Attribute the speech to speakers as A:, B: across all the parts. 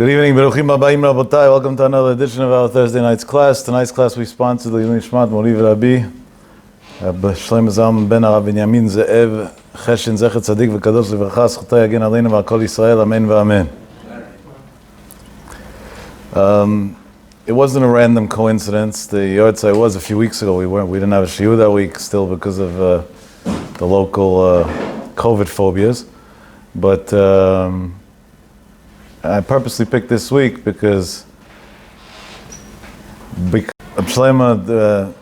A: Good evening, Beruchim Habayim Rabotai. Welcome to another edition of our Thursday night's class. Tonight's class we sponsor the Yilin Shmat Moriv Rabbi Shlem Zalman Ben Arav Binyamin Ze'ev Cheshin Zecher Tzadik V'Kadosh Livracha Zchuto Yagen Aleinu V'Kol Yisrael Amen V'Amen. It wasn't a random coincidence. The Yortzai was a few weeks ago. We didn't have a shiur that week still because of the local COVID phobias, but I purposely picked this week because Shlema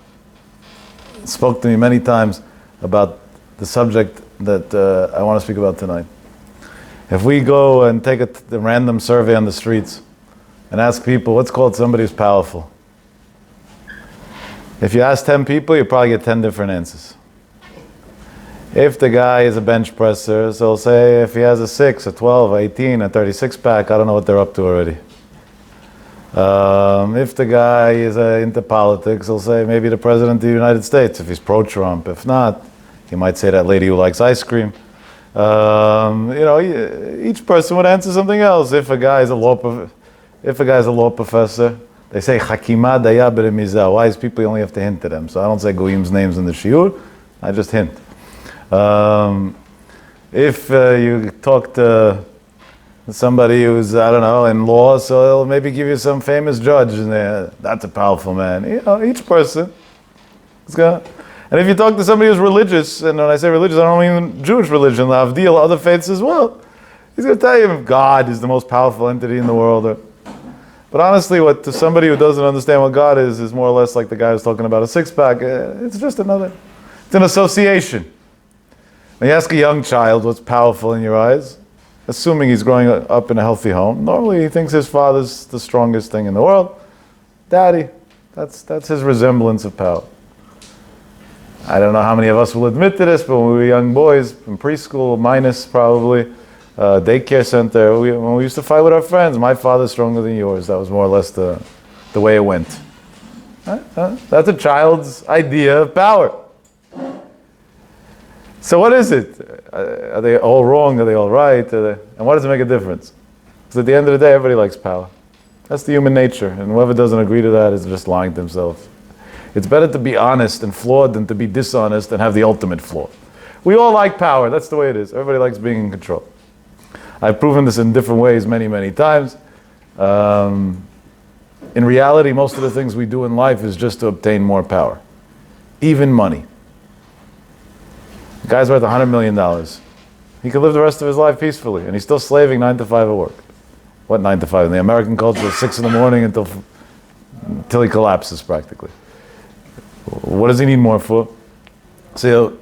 A: spoke to me many times about the subject that I want to speak about tonight. If we go and take a random survey on the streets and ask people, what's called somebody who's powerful? If you ask 10 people, you probably get 10 different answers. If the guy is a bench presser, so he'll say if he has a 6, a 12, a 18, a 36 pack, I don't know what they're up to already. If the guy is into politics, he'll say maybe the President of the United States, if he's pro-Trump. If not, he might say that lady who likes ice cream. Each person would answer something else. If a guy is a law professor, they say Hakima Daya Beremizah. Wise people, you only have to hint to them. So I don't say Goyim's names in the shiur, I just hint. If you talk to somebody who's, in law, so he'll maybe give you some famous judge, and that's a powerful man. Each person is gonna. And if you talk to somebody who's religious, and when I say religious, I don't mean Jewish religion, Lavdil, other faiths as well, he's going to tell you God is the most powerful entity in the world. But honestly, to somebody who doesn't understand what God is more or less like the guy who's talking about a six-pack. It's just it's an association. When you ask a young child what's powerful in your eyes, assuming he's growing up in a healthy home, normally he thinks his father's the strongest thing in the world. Daddy, that's his resemblance of power. I don't know how many of us will admit to this, but when we were young boys, in preschool, minus probably, daycare center, when we used to fight with our friends, my father's stronger than yours. That was more or less the way it went. That's a child's idea of power. So what is it? Are they all wrong? Are they all right? And what does it make a difference? Because at the end of the day, everybody likes power. That's the human nature. And whoever doesn't agree to that is just lying to himself. It's better to be honest and flawed than to be dishonest and have the ultimate flaw. We all like power. That's the way it is. Everybody likes being in control. I've proven this in different ways many, many times. In reality, most of the things we do in life is just to obtain more power. Even money. The guy's worth $100 million. He could live the rest of his life peacefully, and he's still slaving 9 to 5 at work. What 9 to 5? In the American culture, it's 6 in the morning until he collapses practically. What does he need more for? So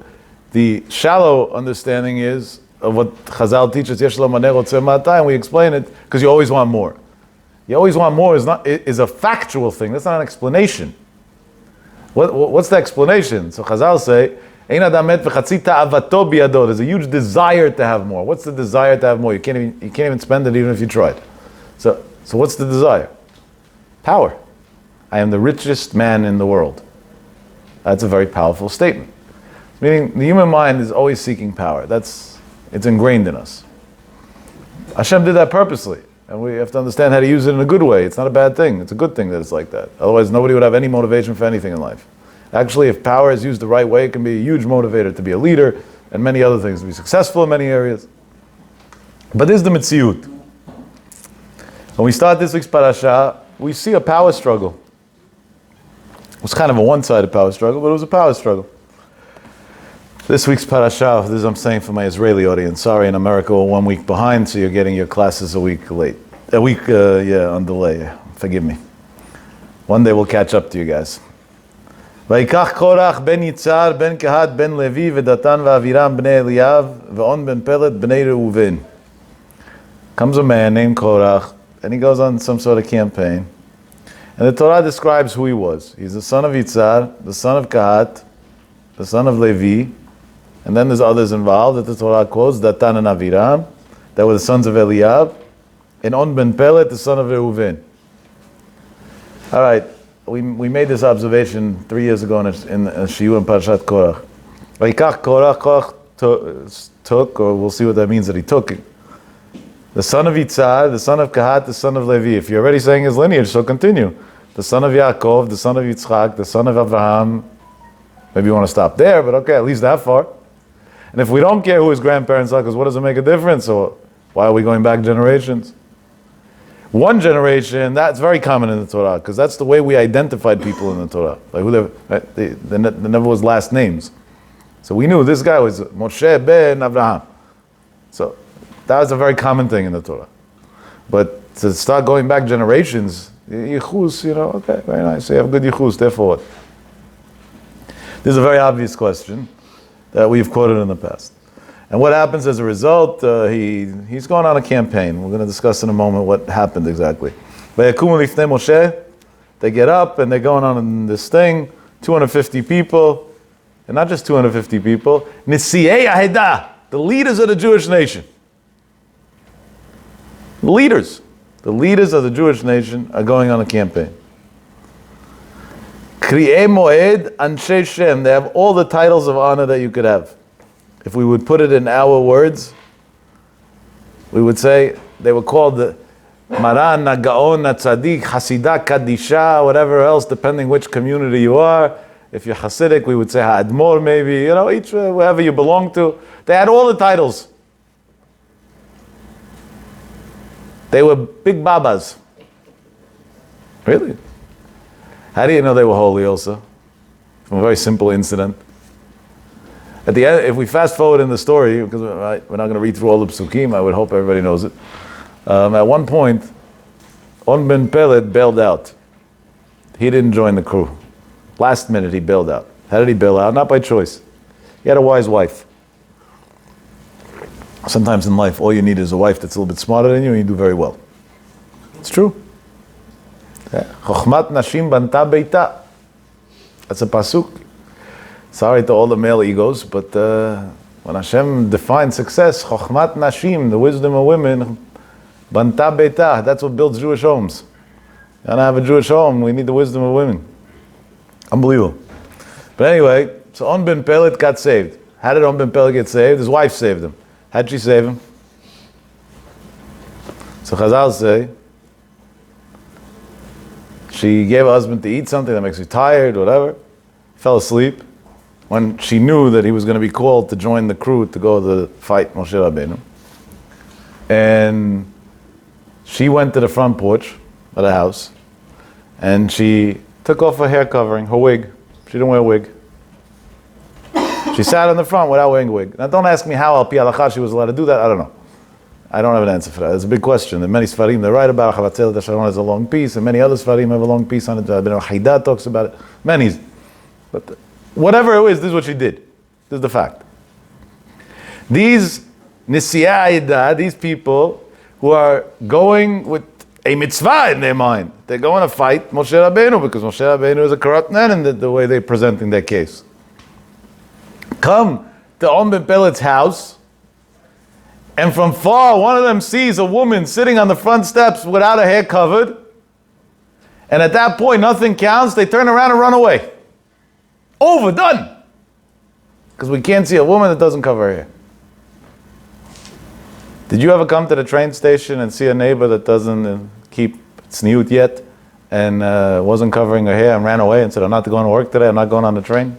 A: the shallow understanding is of what Chazal teaches, Yesh lo maneh rotzeh ma'atah, and we explain it because you always want more. You always want more is a factual thing. That's not an explanation. What's the explanation? So Chazal say, there's a huge desire to have more. What's the desire to have more? You can't even spend it even if you tried. So what's the desire? Power. I am the richest man in the world. That's a very powerful statement. Meaning the human mind is always seeking power. It's ingrained in us. Hashem did that purposely. And we have to understand how to use it in a good way. It's not a bad thing. It's a good thing that it's like that. Otherwise, nobody would have any motivation for anything in life. Actually, if power is used the right way, it can be a huge motivator to be a leader and many other things, to be successful in many areas. But this is the Metziut. When we start this week's parasha, we see a power struggle. It was kind of a one-sided power struggle, but it was a power struggle. This week's parasha, this I'm saying for my Israeli audience. Sorry, in America we're 1 week behind, so you're getting your classes a week late. On delay. Forgive me. One day we'll catch up to you guys. ויקח קורח בן יצהר בן קהת בן לוי ודתן ואבירם בני אליאב ואון בן פלט בני ראובן. Comes a man named Korach, and he goes on some sort of campaign. And the Torah describes who he was. He's the son of Yitzhar, the son of Kahat, the son of Levi, and then there's others involved that the Torah quotes, Datan and Aviram, that were the sons of Eliab, and On ben Pelet, the son of Reuven. All right. We made this observation 3 years ago in a shiur in Parashat Korach. Vayikach Korach took, or we'll see what that means that he took. The son of Yitzhak, the son of Kahat, the son of Levi. If you're already saying his lineage, so continue. The son of Yaakov, the son of Yitzchak, the son of Abraham. Maybe you want to stop there, but okay, at least that far. And if we don't care who his grandparents are, because what does it make a difference? So why are we going back generations? One generation, that's very common in the Torah, because that's the way we identified people in the Torah. Like who there never was last names. So we knew this guy was Moshe ben Abraham. So that was a very common thing in the Torah. But to start going back generations, yichus, okay, very nice. So you have good yichus, therefore what? This is a very obvious question that we've quoted in the past. And what happens as a result? He's going on a campaign. We're going to discuss in a moment what happened exactly. They get up and they're going on this thing, 250 people, and not just 250 people, Nisiei Ahedah, the leaders of the Jewish nation. The leaders of the Jewish nation are going on a campaign. Kri'ei Moed Anshe Shem, they have all the titles of honor that you could have. If we would put it in our words, we would say they were called the Maran, Nagaon, Natzadik, Hasidah, Kadisha, whatever else, depending which community you are. If you're Hasidic, we would say Ha'admor maybe, each, wherever you belong to. They had all the titles. They were big babas. Really? How do you know they were holy also? From a very simple incident. At the end, if we fast forward in the story, because we're not going to read through all the psukim, I would hope everybody knows it. At one point, On ben Peled bailed out. He didn't join the crew. Last minute, he bailed out. How did he bail out? Not by choice. He had a wise wife. Sometimes in life, all you need is a wife that's a little bit smarter than you, and you do very well. It's true. Chochmat nashim banta beita. That's a pasuk. Sorry to all the male egos, but when Hashem defines success, chochmat nashim, the wisdom of women, banta beita, that's what builds Jewish homes. You want to have a Jewish home, we need the wisdom of women. Unbelievable. But anyway, so On ben Peled got saved. How did On ben Peled get saved? His wife saved him. How did she save him? So Chazal say, she gave her husband to eat something that makes you tired, whatever. Fell asleep when she knew that he was going to be called to join the crew to go to fight Moshe Rabbeinu. And she went to the front porch of the house and she took off her hair covering, her wig. She didn't wear a wig. She sat in the front without wearing a wig. Now don't ask me how al pi halakha she was allowed to do that. I don't know. I don't have an answer for that. It's a big question. And many Sfarim, they write about Chavatzel Dasharon has a long piece, and many other Sfarim have a long piece on it. Haidah talks about it. Many. But whatever it is, this is what she did. This is the fact. These Nisiyah Haidah, these people who are going with a mitzvah in their mind, they're going to fight Moshe Rabbeinu because Moshe Rabbeinu is a corrupt man in the way they're presenting their case. Come to On ben Pelet's house, and from far, one of them sees a woman sitting on the front steps without her hair covered. And at that point, nothing counts. They turn around and run away. Overdone. Because we can't see a woman that doesn't cover her hair. Did you ever come to the train station and see a neighbor that doesn't keep tzniut yet and wasn't covering her hair and ran away and said, I'm not going to work today, I'm not going on the train?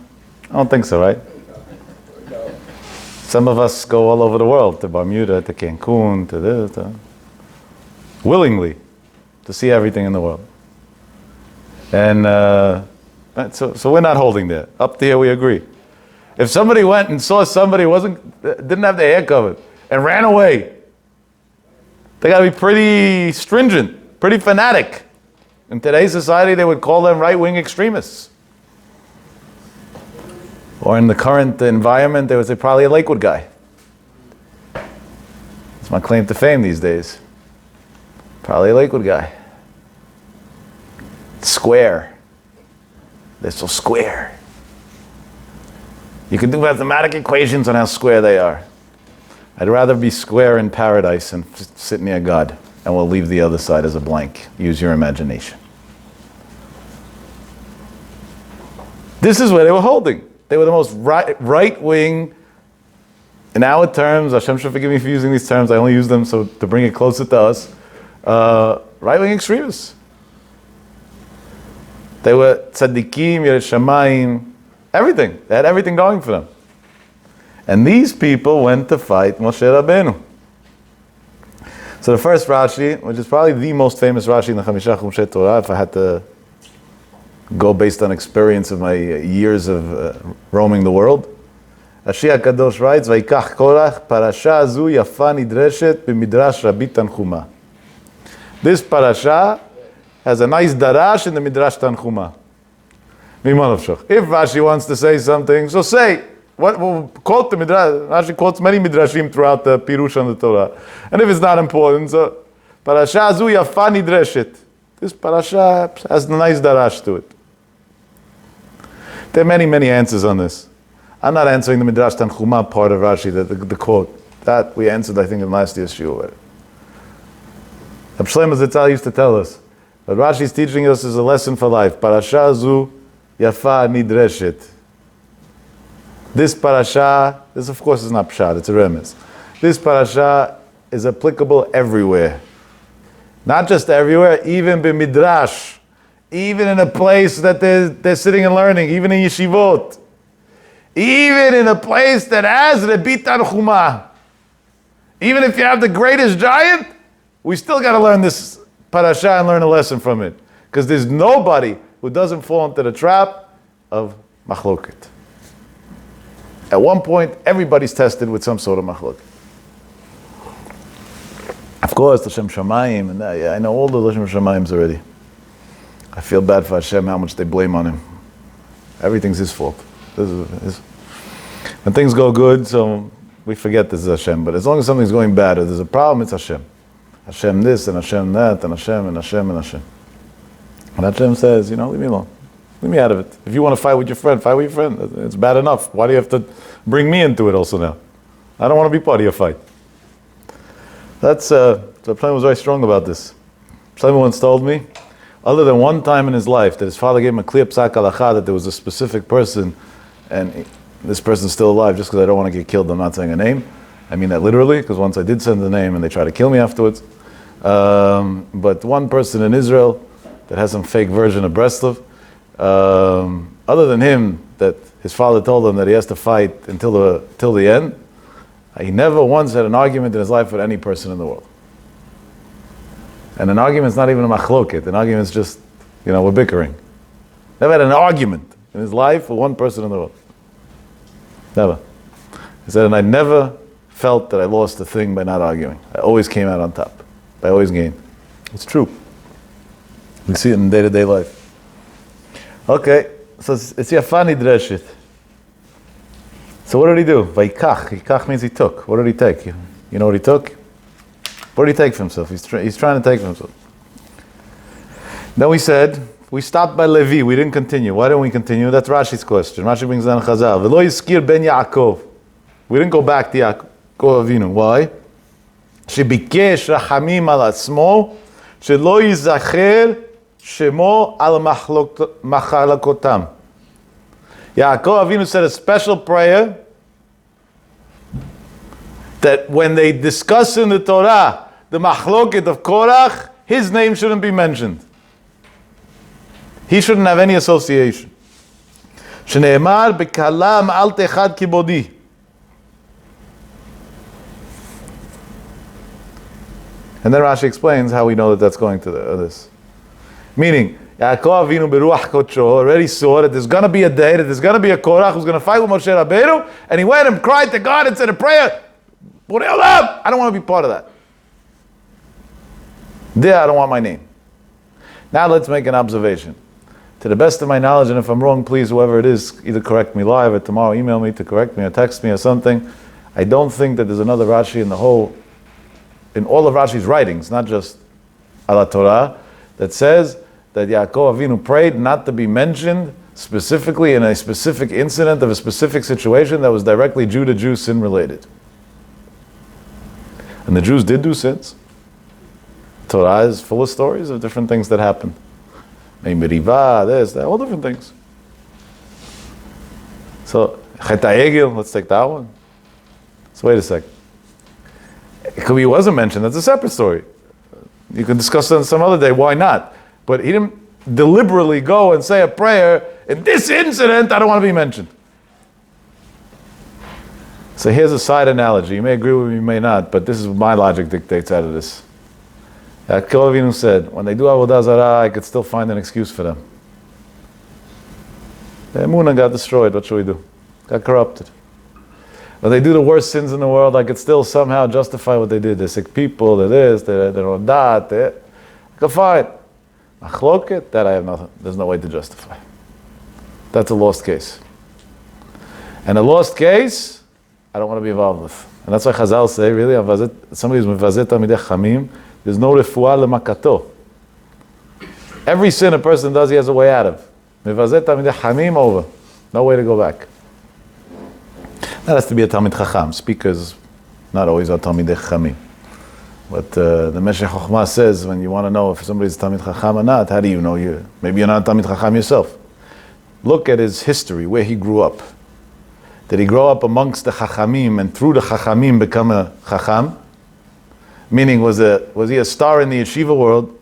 A: I don't think so, right? Some of us go all over the world, to Bermuda, to Cancun, to this, willingly, to see everything in the world. And so we're not holding there. Up to here we agree. If somebody went and saw somebody didn't have their hair covered and ran away, they got to be pretty stringent, pretty fanatic. In today's society, they would call them right-wing extremists. Or in the current environment, they would say probably a Lakewood guy. That's my claim to fame these days. Probably a Lakewood guy. Square. They're so square. You can do mathematical equations on how square they are. I'd rather be square in paradise and sit near God, and we'll leave the other side as a blank. Use your imagination. This is where they were holding. They were the most right-wing in our terms, Hashem should forgive me for using these terms, I only use them so to bring it closer to us, right-wing extremists. They were tzaddikim, Yerei Shamayim, everything. They had everything going for them. And these people went to fight Moshe Rabbeinu. So the first Rashi, which is probably the most famous Rashi in the Chamisha Chumshei Torah, if I had to go based on experience of my years of roaming the world, Rashi HaKadosh writes, Vayikach Korach, parasha zu yafa nidreshet b'midrash Rabbi Tanchuma. This parasha has a nice darash in the Midrash Tanchuma. If Rashi wants to say something, so say. We'll quote the Midrash. Rashi quotes many Midrashim throughout the Pirush on the Torah. And if it's not important, so Parasha zu yafa nidreshet. This parasha has a nice darash to it. There are many, many answers on this. I'm not answering the Midrash Tanchuma part of Rashi, the quote. That we answered, I think, in last year's shiur. Reb Shlomo Zitzal used to tell us, what Rashi is teaching us is a lesson for life. Parasha zu yafa nidreshet. This parasha, this of course is not pshat, it's a remez. This parasha is applicable everywhere. Not just everywhere, even b'midrash. Even in a place that they're sitting and learning, even in yeshivot. Even in a place that has Rabbi Tanchuma. Even if you have the greatest giant, we still got to learn this parasha and learn a lesson from it. Because there's nobody who doesn't fall into the trap of machloket. At one point, everybody's tested with some sort of machloket. Of course, the Shem Shamayim, and I know all the Shem Shamayims already. I feel bad for Hashem, how much they blame on him. Everything's his fault. When things go good, so we forget this is Hashem. But as long as something's going bad, or there's a problem, it's Hashem. Hashem this, and Hashem that, and Hashem, and Hashem, and Hashem. And Hashem says, leave me alone. Leave me out of it. If you want to fight with your friend, fight with your friend. It's bad enough. Why do you have to bring me into it also now? I don't want to be part of your fight. That's, Shlomo was very strong about this. Shlomo once told me, other than one time in his life, that his father gave him a clear psak halacha, that there was a specific person, and this person's still alive, just because I don't want to get killed, I'm not saying a name. I mean that literally, because once I did send the name, and they tried to kill me afterwards. But one person in Israel that has some fake version of Breslov, other than him, that his father told him that he has to fight until the end, he never once had an argument in his life with any person in the world. And an argument's not even a machloket. An argument's just, we're bickering. Never had an argument in his life with one person in the world. Never. He said, and I never felt that I lost a thing by not arguing. I always came out on top. I always gained. It's true. We see it in day-to-day life. Okay, so it's yafa nidreshet. So what did he do? Vayikach. Yikach means he took. What did he take? You know what he took? What did he take for himself? He's trying to take for himself. Then we said, we stopped by Levi. We didn't continue. Why didn't we continue? That's Rashi's question. Rashi brings down Chazal. V'lo yizkir ben Yaakov. We didn't go back to Yaakov Avinu. Why? Shebikesh rachamim al atzmo, shelo yizacher shemo al machalakotam. Yaakov Avinu said a special prayer that when they discuss in the Torah the machloket of Korach, his name shouldn't be mentioned. He shouldn't have any association. Shneimar bekalam al techad kibodi. And then Rashi explains how we know that that's going to this. Meaning, Yaakov Avinu beruach kodsho already saw that there's going to be a day, that there's going to be a Korach who's going to fight with Moshe Rabbeinu, and he went and cried to God and said a prayer, Borei Olam, I don't want to be part of that. There, I don't want my name. Now let's make an observation. To the best of my knowledge, and if I'm wrong, please, whoever it is, either correct me live or tomorrow email me to correct me or text me or something. I don't think that there's another Rashi in all of Rashi's writings, not just ala Torah, that says that Yaakov Avinu prayed not to be mentioned specifically in a specific incident of a specific situation that was directly Jew-to-Jew sin related. And the Jews did do sins. Torah is full of stories of different things that happened. Meriva, this, that, all different things. So, Chet HaEgel, let's take that one. So wait a second. It could be he wasn't mentioned. That's a separate story. You can discuss it on some other day. Why not? But he didn't deliberately go and say a prayer, in this incident, I don't want to be mentioned. So here's a side analogy. You may agree with me, you may not, but this is what my logic dictates out of this. Yaakov Avinu said, when they do Avodah Zarah, I could still find an excuse for them. The Emunah got destroyed, what should we do? Got corrupted. When they do the worst sins in the world, I could still somehow justify what they did. They're sick people, they're this, they're on that, I could find. Machloket, that I have nothing, there's no way to justify. That's a lost case. And a lost case, I don't want to be involved with. And that's why Chazal say, really, somebody who's mevazet tamidei chamim, there's no refuah lemakato. Every sin a person does, he has a way out of. Mevazet tamidei chamim, over. No way to go back. That has to be a Talmid Chacham. Speakers, not always are Talmidei Chachamim. But the Meshech Chochmah says, when you want to know if somebody's Talmid Chacham or not, how do you know? Maybe you're not a Talmid Chacham yourself. Look at his history, where he grew up. Did he grow up amongst the Chachamim and through the Chachamim become a Chacham? Meaning, was he a star in the yeshiva world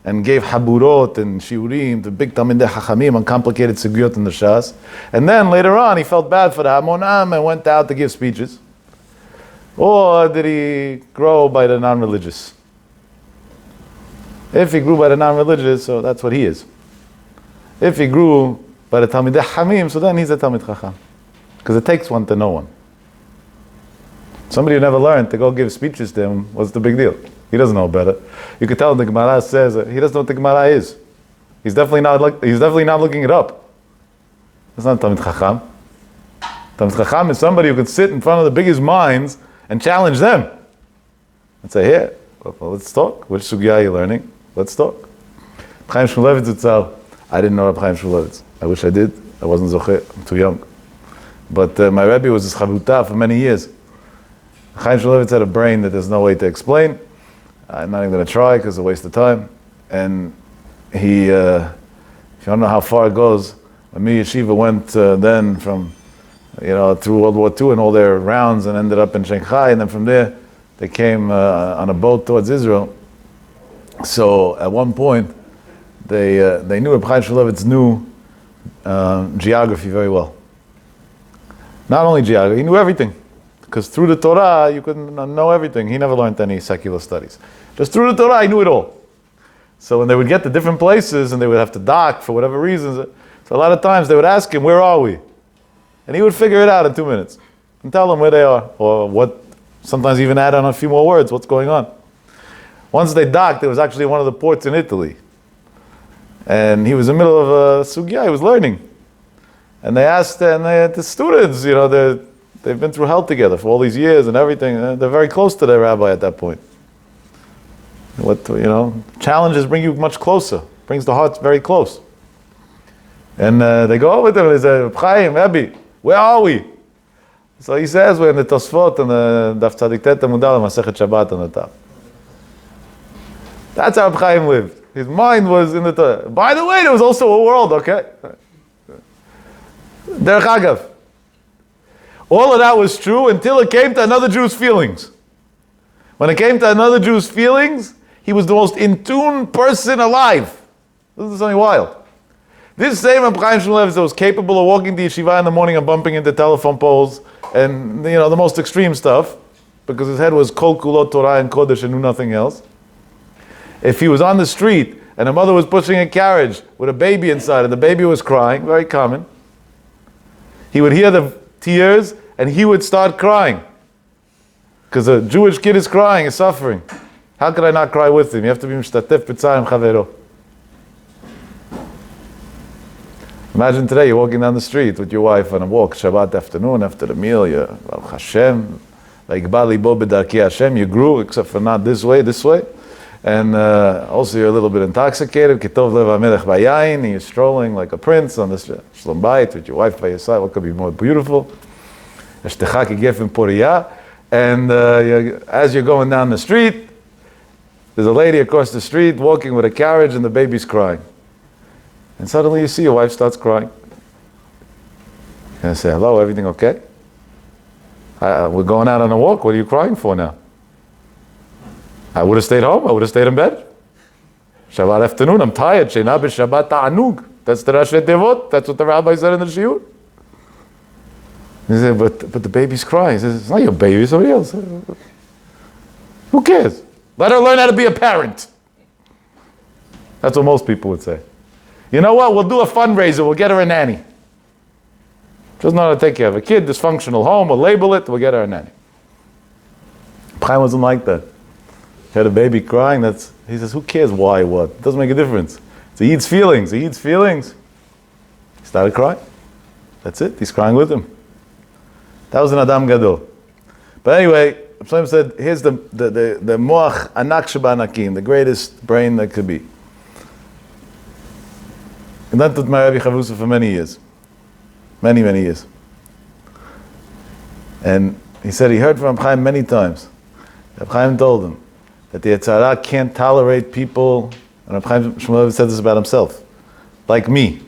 A: and gave haburot and shiurim to big Talmidei Chachamim on complicated sugiyot in the Shas? And then later on, he felt bad for the Hamonam and went out to give speeches. Or did he grow by the non-religious? If he grew by the non-religious, so that's what he is. If he grew by the Talmidei Chachamim, so then he's a Talmid Chacham. Because it takes one to know one. Somebody who never learned to go give speeches to him, what's the big deal? He doesn't know better. You could tell the Gemara says he doesn't know what the Gemara is. He's definitely not looking it up. That's not Talmid Chacham. Talmid Chacham is somebody who could sit in front of the biggest minds and challenge them. And say, here, well, let's talk. Which sugya are you learning? Let's talk. Chaim Shmulevitz Zitzal. I didn't know Reb Chaim Shmulevitz. I wish I did. I wasn't zocheh. I'm too young. But my Rebbe was his chavuta for many years. Chaim Shmulevitz had a brain that there's no way to explain. I'm not even going to try because it's a waste of time. And he, if you don't know how far it goes, when me Yeshiva went then from, through World War II and all their rounds and ended up in Shanghai, and then from there they came on a boat towards Israel. So at one point they knew Reb Chaim Shmulevitz knew geography very well. Not only geography, he knew everything. Because through the Torah, you couldn't know everything. He never learned any secular studies. Just through the Torah, he knew it all. So when they would get to different places and they would have to dock for whatever reasons, so a lot of times they would ask him, where are we? And he would figure it out in 2 minutes and tell them where they are, or what, sometimes even add on a few more words, what's going on. Once they docked, it was actually one of the ports in Italy. And he was in the middle of a sugya, he was learning. And they asked, the students, they've been through hell together for all these years and everything. They're very close to their rabbi at that point. Challenges bring you much closer. Brings the heart very close. And they go over there and they say, Chaim, Rebbe, where are we? So he says, we're in the Tosfot and the Daf Tzadik Tet Amudal Masechet Shabbat on the top. That's how Chaim lived. His mind was in the Torah. By the way, there was also a world, okay? Derech Agav. All of that was true until it came to another Jew's feelings. When it came to another Jew's feelings, he was the most in tune person alive. This is something wild. This same Reb Chaim Shmulevitz that was capable of walking to yeshiva in the morning and bumping into telephone poles and the most extreme stuff, because his head was kol kulot Torah and Kodesh and knew nothing else. If he was on the street and a mother was pushing a carriage with a baby inside and the baby was crying, very common, he would hear the tears and he would start crying. Because a Jewish kid is crying, is suffering. How could I not cry with him? You have to be mishtatef b'tzayim chavero. Imagine today you're walking down the street with your wife on a walk, Shabbat afternoon, after the meal, you're Baruch Hashem, like Bali Bo B'darkei Hashem, you grew, except for not this way. And also you're a little bit intoxicated, Kitov Lev HaMelech Bayayin, and you're strolling like a prince on the Shlom Bayit with your wife by your side. What could be more beautiful? Eshtecha K'gefen Poriyah. And as you're going down the street, there's a lady across the street walking with a carriage and the baby's crying. And suddenly you see your wife starts crying. You're going to say, hello, everything okay? We're going out on a walk. What are you crying for now? I would have stayed home. I would have stayed in bed. Shabbat afternoon, I'm tired. Sheina b'Shabbat ta'anug. That's the Rashi Devot. That's what the rabbi said in the shiur. He said, but the baby's crying. He says, it's not your baby, it's somebody else. Who cares? Let her learn how to be a parent. That's what most people would say. You know what? We'll do a fundraiser. We'll get her a nanny. She doesn't know how to take care of a kid, dysfunctional home. We'll label it. We'll get her a nanny. Chaim wasn't like that. He had a baby crying. He says, who cares why, what? It doesn't make a difference. So he eats feelings. He started crying. That's it. He's crying with him. That was an Adam Gadol. But anyway, Hashem said, here's the moach anak sheba'anakim, the greatest brain that could be. And that taught my Rabbi Chavrusa for many years. Many, many years. And he said he heard from Chaim many times. Chaim told him that the Yetzer Hara can't tolerate people, and Chaim Shmuel said this about himself, like me.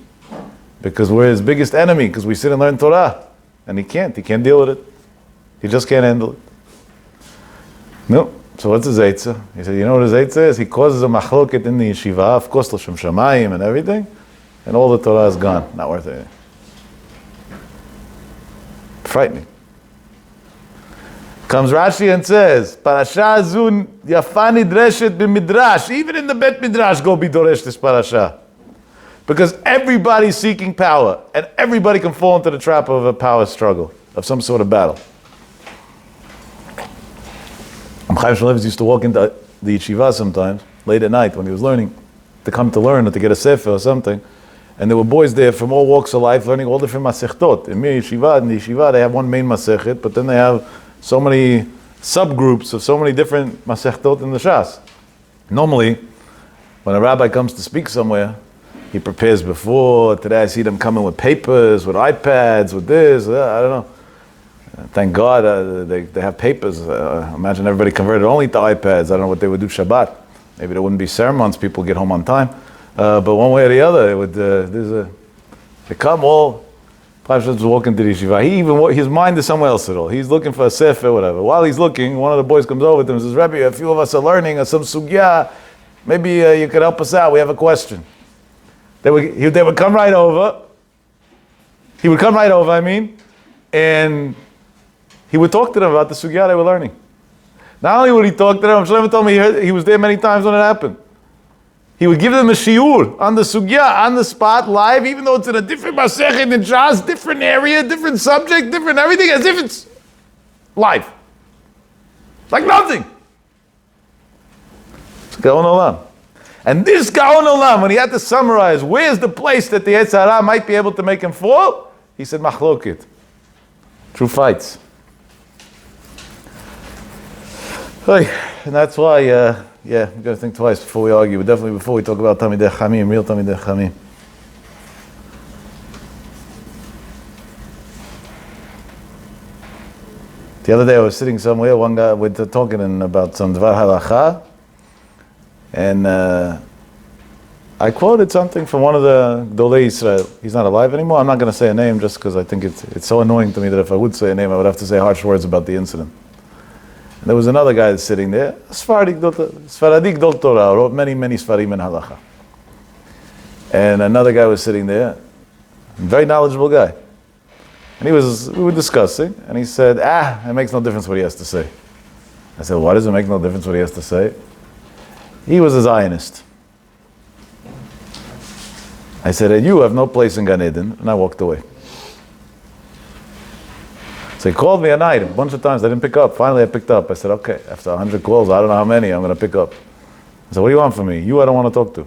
A: Because we're his biggest enemy, because we sit and learn Torah. And he can't deal with it. He just can't handle it. No. So what's his Eitzah? He said, you know what his Eitzah is? He causes a machloket in the yeshiva, of course, l'shem shamayim and everything, and all the Torah is gone. Not worth it. Frightening. Comes Rashi and says, Parasha zun yafa nidreshet b'midrash. Even in the Bet Midrash, go be doresh this parasha. Because everybody's seeking power, and everybody can fall into the trap of a power struggle, of some sort of battle. Chaim Shmulevitz used to walk into the yeshiva sometimes, late at night when he was learning, to come to learn or to get a sefer or something. And there were boys there from all walks of life learning all different masechtot. In the yeshiva, they have one main masechet, but then they have so many subgroups of so many different masechtot in the Shas. Normally, when a rabbi comes to speak somewhere, he prepares before. Today I see them coming with papers, with iPads, with this, I don't know. Thank God they have papers. Imagine everybody converted only to iPads. I don't know what they would do Shabbat. Maybe there wouldn't be sermons, people get home on time. But one way or the other, they come all, Pasha's walking to the yeshiva. His mind is somewhere else at all. He's looking for a sefer, whatever. While he's looking, one of the boys comes over to him and says, Rabbi, a few of us are learning some sugya. Maybe you could help us out. We have a question. They would come right over. He would come right over, and he would talk to them about the sugya they were learning. Not only would he talk to them, Shlomo told me he was there many times when it happened. He would give them a shiur on the sugya, on the spot, live, even though it's in a different masechet, in Shas, different area, different subject, different everything, as if it's live. Like nothing. It's Gaon Olam. And this Gaon Olam, when he had to summarize where's the place that the Yetzer Hara might be able to make him fall, he said, Machlokit. True fights. And that's why, we got to think twice before we argue, but definitely before we talk about Talmidei Chamim, real Talmidei Chamim. The other day I was sitting somewhere, one guy was talking about some Dvar Halacha, and I quoted something from one of the Gdolei Yisrael. He's not alive anymore. I'm not going to say a name just because I think it's so annoying to me that if I would say a name, I would have to say harsh words about the incident. And there was another guy sitting there, Sfaradi Gdol Torah, wrote many, many Sfarim in Halacha. And another guy was sitting there, a very knowledgeable guy. And we were discussing, and he said, it makes no difference what he has to say. I said, why does it make no difference what he has to say? He was a Zionist. I said, and you have no place in Gan Eden, and I walked away. So he called me at night a bunch of times. I didn't pick up. Finally, I picked up. I said, okay, after 100 calls, I don't know how many, I'm going to pick up. I said, what do you want from me? You I don't want to talk to.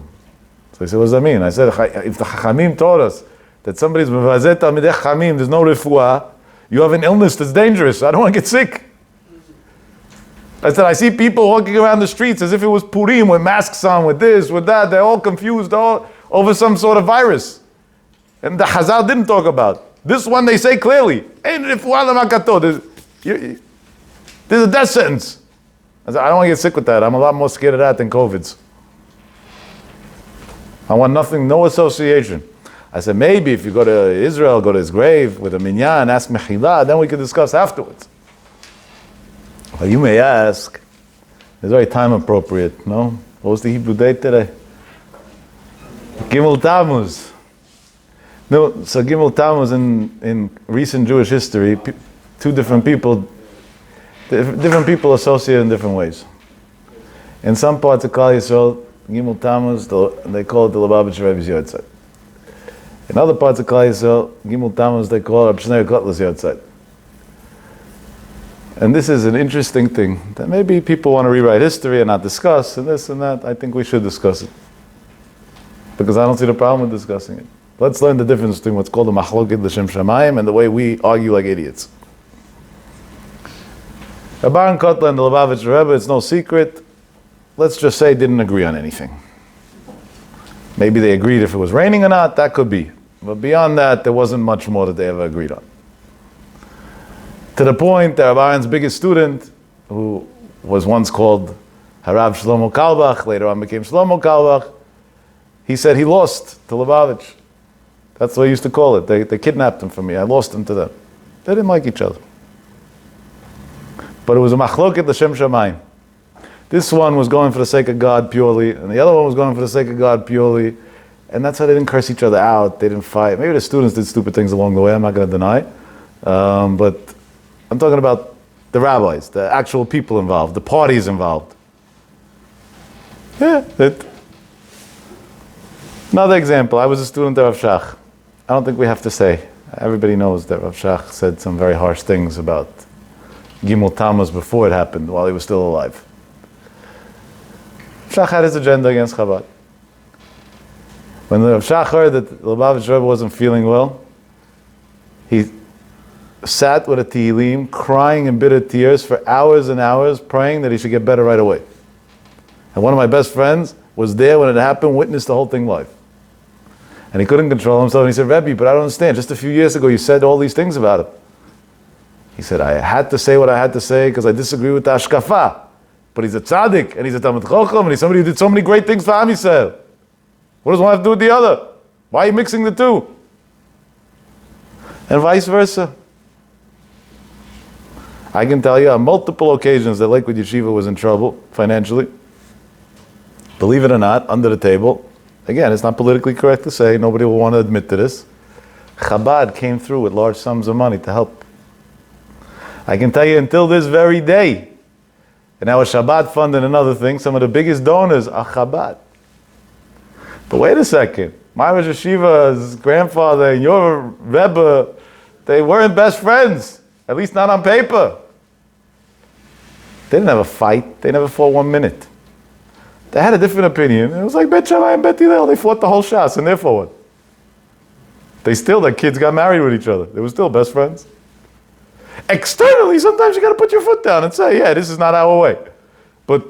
A: So he said, what does that mean? I said, if the Chachamim taught us that somebody's mevazeh talmidei Chachamim, there's no refuah, you have an illness that's dangerous. I don't want to get sick. I said, I see people walking around the streets as if it was Purim with masks on, with this, with that. They're all confused over some sort of virus. And the Hazal didn't talk about. This one they say clearly. There's a death sentence. I said, I don't want to get sick with that. I'm a lot more scared of that than COVID's. I want nothing, no association. I said, maybe if you go to Israel, go to his grave with a minyan, ask Mechila, then we can discuss afterwards. But you may ask, it's very time appropriate, no? What was the Hebrew date today? Gimel Tammuz. No, so Gimel Tammuz in recent Jewish history, two different people associate in different ways. In some parts of Klal Yisrael, Gimel Tammuz, they call it the Lubavitcher Rebbe's Yortzeit. In other parts of Klal Yisrael, Gimel Tammuz, they call it Reb Shneur Kotler's Yortzeit. And this is an interesting thing that maybe people want to rewrite history and not discuss, and this and that. I think we should discuss it, because I don't see the problem with discussing it. Let's learn the difference between what's called the Machloket L'Shem Shamayim and the way we argue like idiots. Rabban Kotler and the Lubavitcher Rebbe, it's no secret, let's just say didn't agree on anything. Maybe they agreed if it was raining or not, that could be. But beyond that, there wasn't much more that they ever agreed on. To the point that Rabban's biggest student, who was once called Harav Shlomo Kalbach, later on became Shlomo Kalbach, he said he lost to Lubavitch. That's what he used to call it. They kidnapped him from me. I lost him to them. They didn't like each other. But it was a machloket l'shem shamayim. This one was going for the sake of God purely, and the other one was going for the sake of God purely, and that's how they didn't curse each other out. They didn't fight. Maybe the students did stupid things along the way. I'm not going to deny. But I'm talking about the rabbis, the actual people involved, the parties involved. Yeah. Another example. I was a student of Rav Shach. I don't think we have to say. Everybody knows that Rav Shach said some very harsh things about Gimel Tammuz before it happened, while he was still alive. Shach had his agenda against Chabad. When the Rav Shach heard that the Lubavitch Rebbe wasn't feeling well, he sat with a Tehillim, crying in bitter tears for hours and hours, praying that he should get better right away. And one of my best friends was there when it happened, witnessed the whole thing live. And he couldn't control himself, and he said, Rebbe, but I don't understand. Just a few years ago, you said all these things about him. He said, I had to say what I had to say because I disagree with the Ashkafa. But he's a tzaddik, and he's a Talmid Chacham, and he's somebody who did so many great things for Am Yisrael. What does one have to do with the other? Why are you mixing the two? And vice versa. I can tell you on multiple occasions that Lakewood Yeshiva was in trouble financially. Believe it or not, under the table. Again, it's not politically correct to say, nobody will want to admit to this. Chabad came through with large sums of money to help. I can tell you until this very day, in our Shabbat fund and another thing, some of the biggest donors are Chabad. But wait a second, my Rosh Yeshiva's grandfather and your Rebbe, they weren't best friends, at least not on paper. They didn't have a fight, they never fought 1 minute. They had a different opinion. It was like Bet Shammai and Bet Hillel, they fought the whole Shas, and therefore what? Their kids got married with each other. They were still best friends. Externally, sometimes you got to put your foot down and say, yeah, this is not our way. But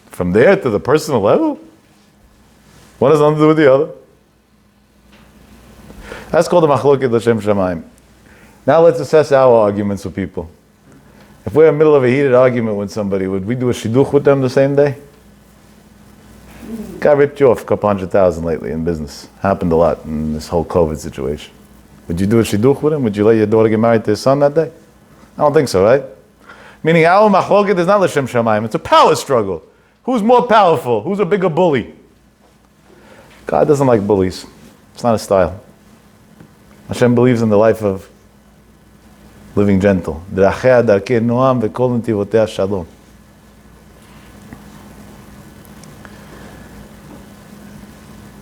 A: from there to the personal level, one has nothing to do with the other. That's called the Machloket L'Shem Shamayim. Now let's assess our arguments with people. If we're in the middle of a heated argument with somebody, would we do a shidduch with them the same day? Guy ripped you off a couple 100,000 lately in business. Happened a lot in this whole COVID situation. Would you do a shidduch with him? Would you let your daughter get married to his son that day? I don't think so, right? Meaning our machloket is not l'shem shamayim. It's a power struggle. Who's more powerful? Who's a bigger bully? God doesn't like bullies. It's not a style. Hashem believes in the life of living gentle. Drachea darkei noam v'kol netivotea shalom.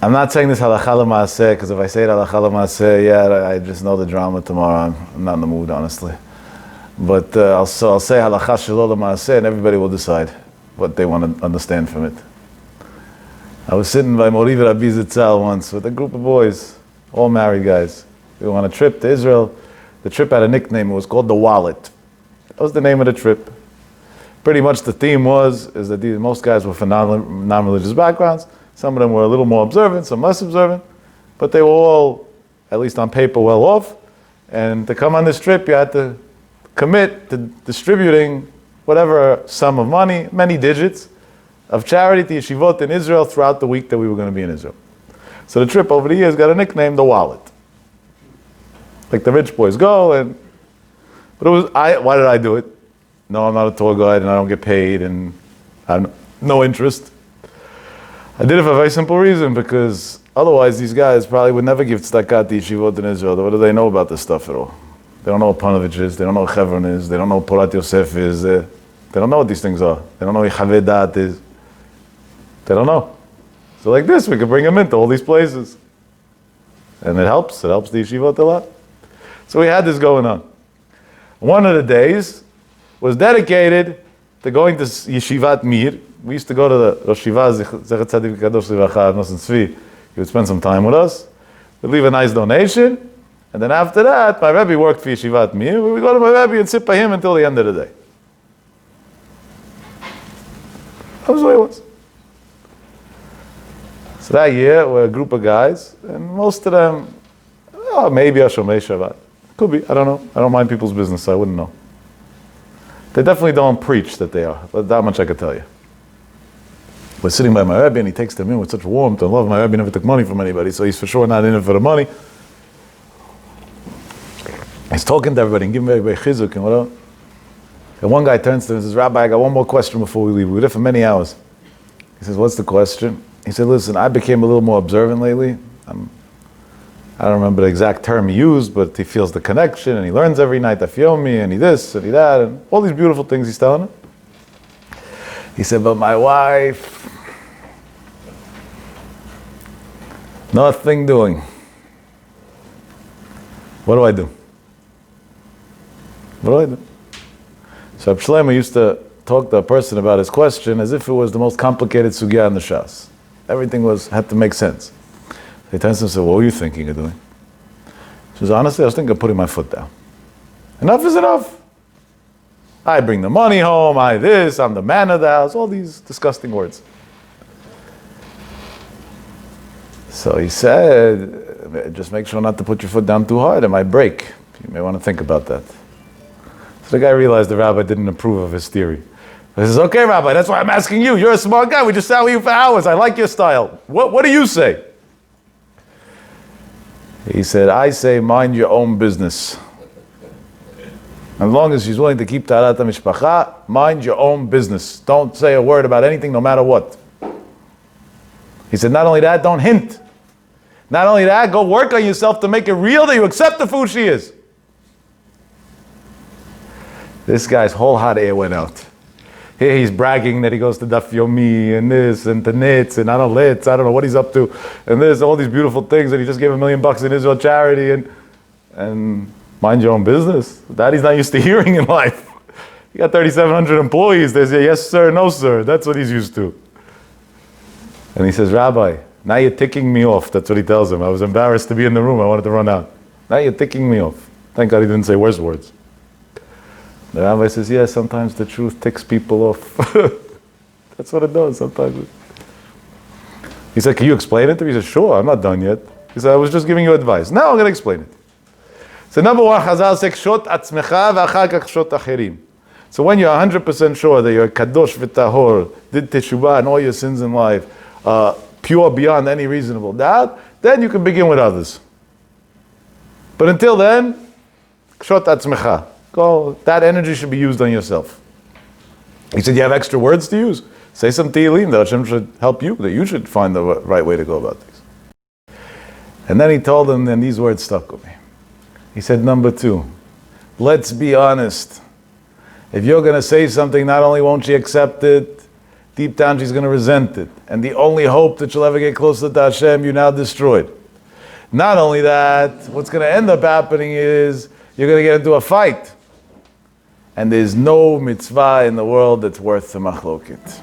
A: I'm not saying this halakha l'maaseh because if I say it halakha l'maaseh, yeah, I just know the drama tomorrow. I'm not in the mood, honestly. But I'll say halakha shelo l'maaseh, and everybody will decide what they want to understand from it. I was sitting by Mori Rabbi Zitzal once with a group of boys, all married guys. We were on a trip to Israel. The trip had a nickname. It was called the Wallet. That was the name of the trip. Pretty much the theme is that most guys were from non-religious backgrounds. Some of them were a little more observant, some less observant, but they were all, at least on paper, well off. And to come on this trip, you had to commit to distributing whatever sum of money, many digits, of charity to yeshivot in Israel throughout the week that we were going to be in Israel. So the trip over the years got a nickname, the Wallet. Like the rich boys go, but it was, why did I do it? no, I'm not a tour guide and I don't get paid and I have no interest. I did it for a very simple reason, because otherwise these guys probably would never give tzedakah to yeshivot in Israel. What do they know about this stuff at all? They don't know what Panovich is, they don't know what Chevron is, they don't know what Porat Yosef is, they don't know what these things are. They don't know what Chavei Dat is. They don't know. So like this, we could bring them into all these places. And it helps the yeshivot a lot. So we had this going on. One of the days was dedicated to going to Yeshivat Mir. We used to go to the Rosh Yeshiva, Zecher Tzadik Kadosh Livracha, Nosson Tzvi. He would spend some time with us. We'd leave a nice donation. And then after that, my Rebbe worked for Yeshivat Mir. We would go to my Rebbe and sit by him until the end of the day. That was the way it was. So that year, we're a group of guys, and most of them, maybe Shomrei Shabbat. Could be, I don't know. I don't mind people's business, so I wouldn't know. They definitely don't preach that they are, but that much I could tell you. We're sitting by my Rebbe, and he takes them in with such warmth and love. My Rebbe never took money from anybody, so he's for sure not in it for the money. He's talking to everybody and giving everybody chizuk and whatever. And one guy turns to him and says, Rabbi, I got one more question before we leave. We were there for many hours. He says, what's the question? He said, listen, I became a little more observant lately. I don't remember the exact term he used, but he feels the connection, and he learns every night, Afyomi, and he this, and he that, and all these beautiful things he's telling him. He said, but my wife, nothing doing. What do I do? What do I do? So Reb Shlomo used to talk to a person about his question as if it was the most complicated sugya in the Shas. Everything had to make sense. He turns to him and says, what were you thinking of doing? He says, honestly, I was thinking of putting my foot down. Enough is enough. I bring the money home, I'm the man of the house, all these disgusting words. So he said, just make sure not to put your foot down too hard, it might break. You may want to think about that. So the guy realized the rabbi didn't approve of his theory. He says, okay, Rabbi, that's why I'm asking you. You're a smart guy. We just sat with you for hours. I like your style. What do you say? He said, I say, mind your own business. As long as she's willing to keep Taharat HaMishpacha, mind your own business. Don't say a word about anything, no matter what. He said, not only that, don't hint. Not only that, go work on yourself to make it real that you accept the food she is. This guy's whole hot air went out. Here he's bragging that he goes to Daf Yomi and this and to Nitz and I don't know what he's up to, and this, all these beautiful things, and he just gave $1 million in Israel charity and mind your own business. That he's not used to hearing in life. He got 3,700 employees. They say, yes sir, no sir. That's what he's used to. And he says, Rabbi, now you're ticking me off. That's what he tells him. I was embarrassed to be in the room. I wanted to run out. Now you're ticking me off. Thank God he didn't say worse words. The rabbi says, yeah, sometimes the truth ticks people off. That's what it does sometimes. He said, can you explain it to me? He said, sure, I'm not done yet. He said, I was just giving you advice. Now I'm going to explain it. So number one, Chazal says, shot atzmecha v'achar kach shot acherim. So when you're 100% sure that you're kadosh v'tahor, did teshuvah and all your sins in life, pure beyond any reasonable doubt, then you can begin with others. But until then, shot atzmecha. Go, that energy should be used on yourself. He said, you have extra words to use? Say some Tehillim that Hashem should help you, that you should find the right way to go about things. And then he told them, and these words stuck with me. He said, number two, let's be honest. If you're going to say something, not only won't she accept it, deep down she's going to resent it. And the only hope that she'll ever get closer to Hashem, you now destroyed. Not only that, what's going to end up happening is you're going to get into a fight. And there's no mitzvah in the world that's worth the machloket.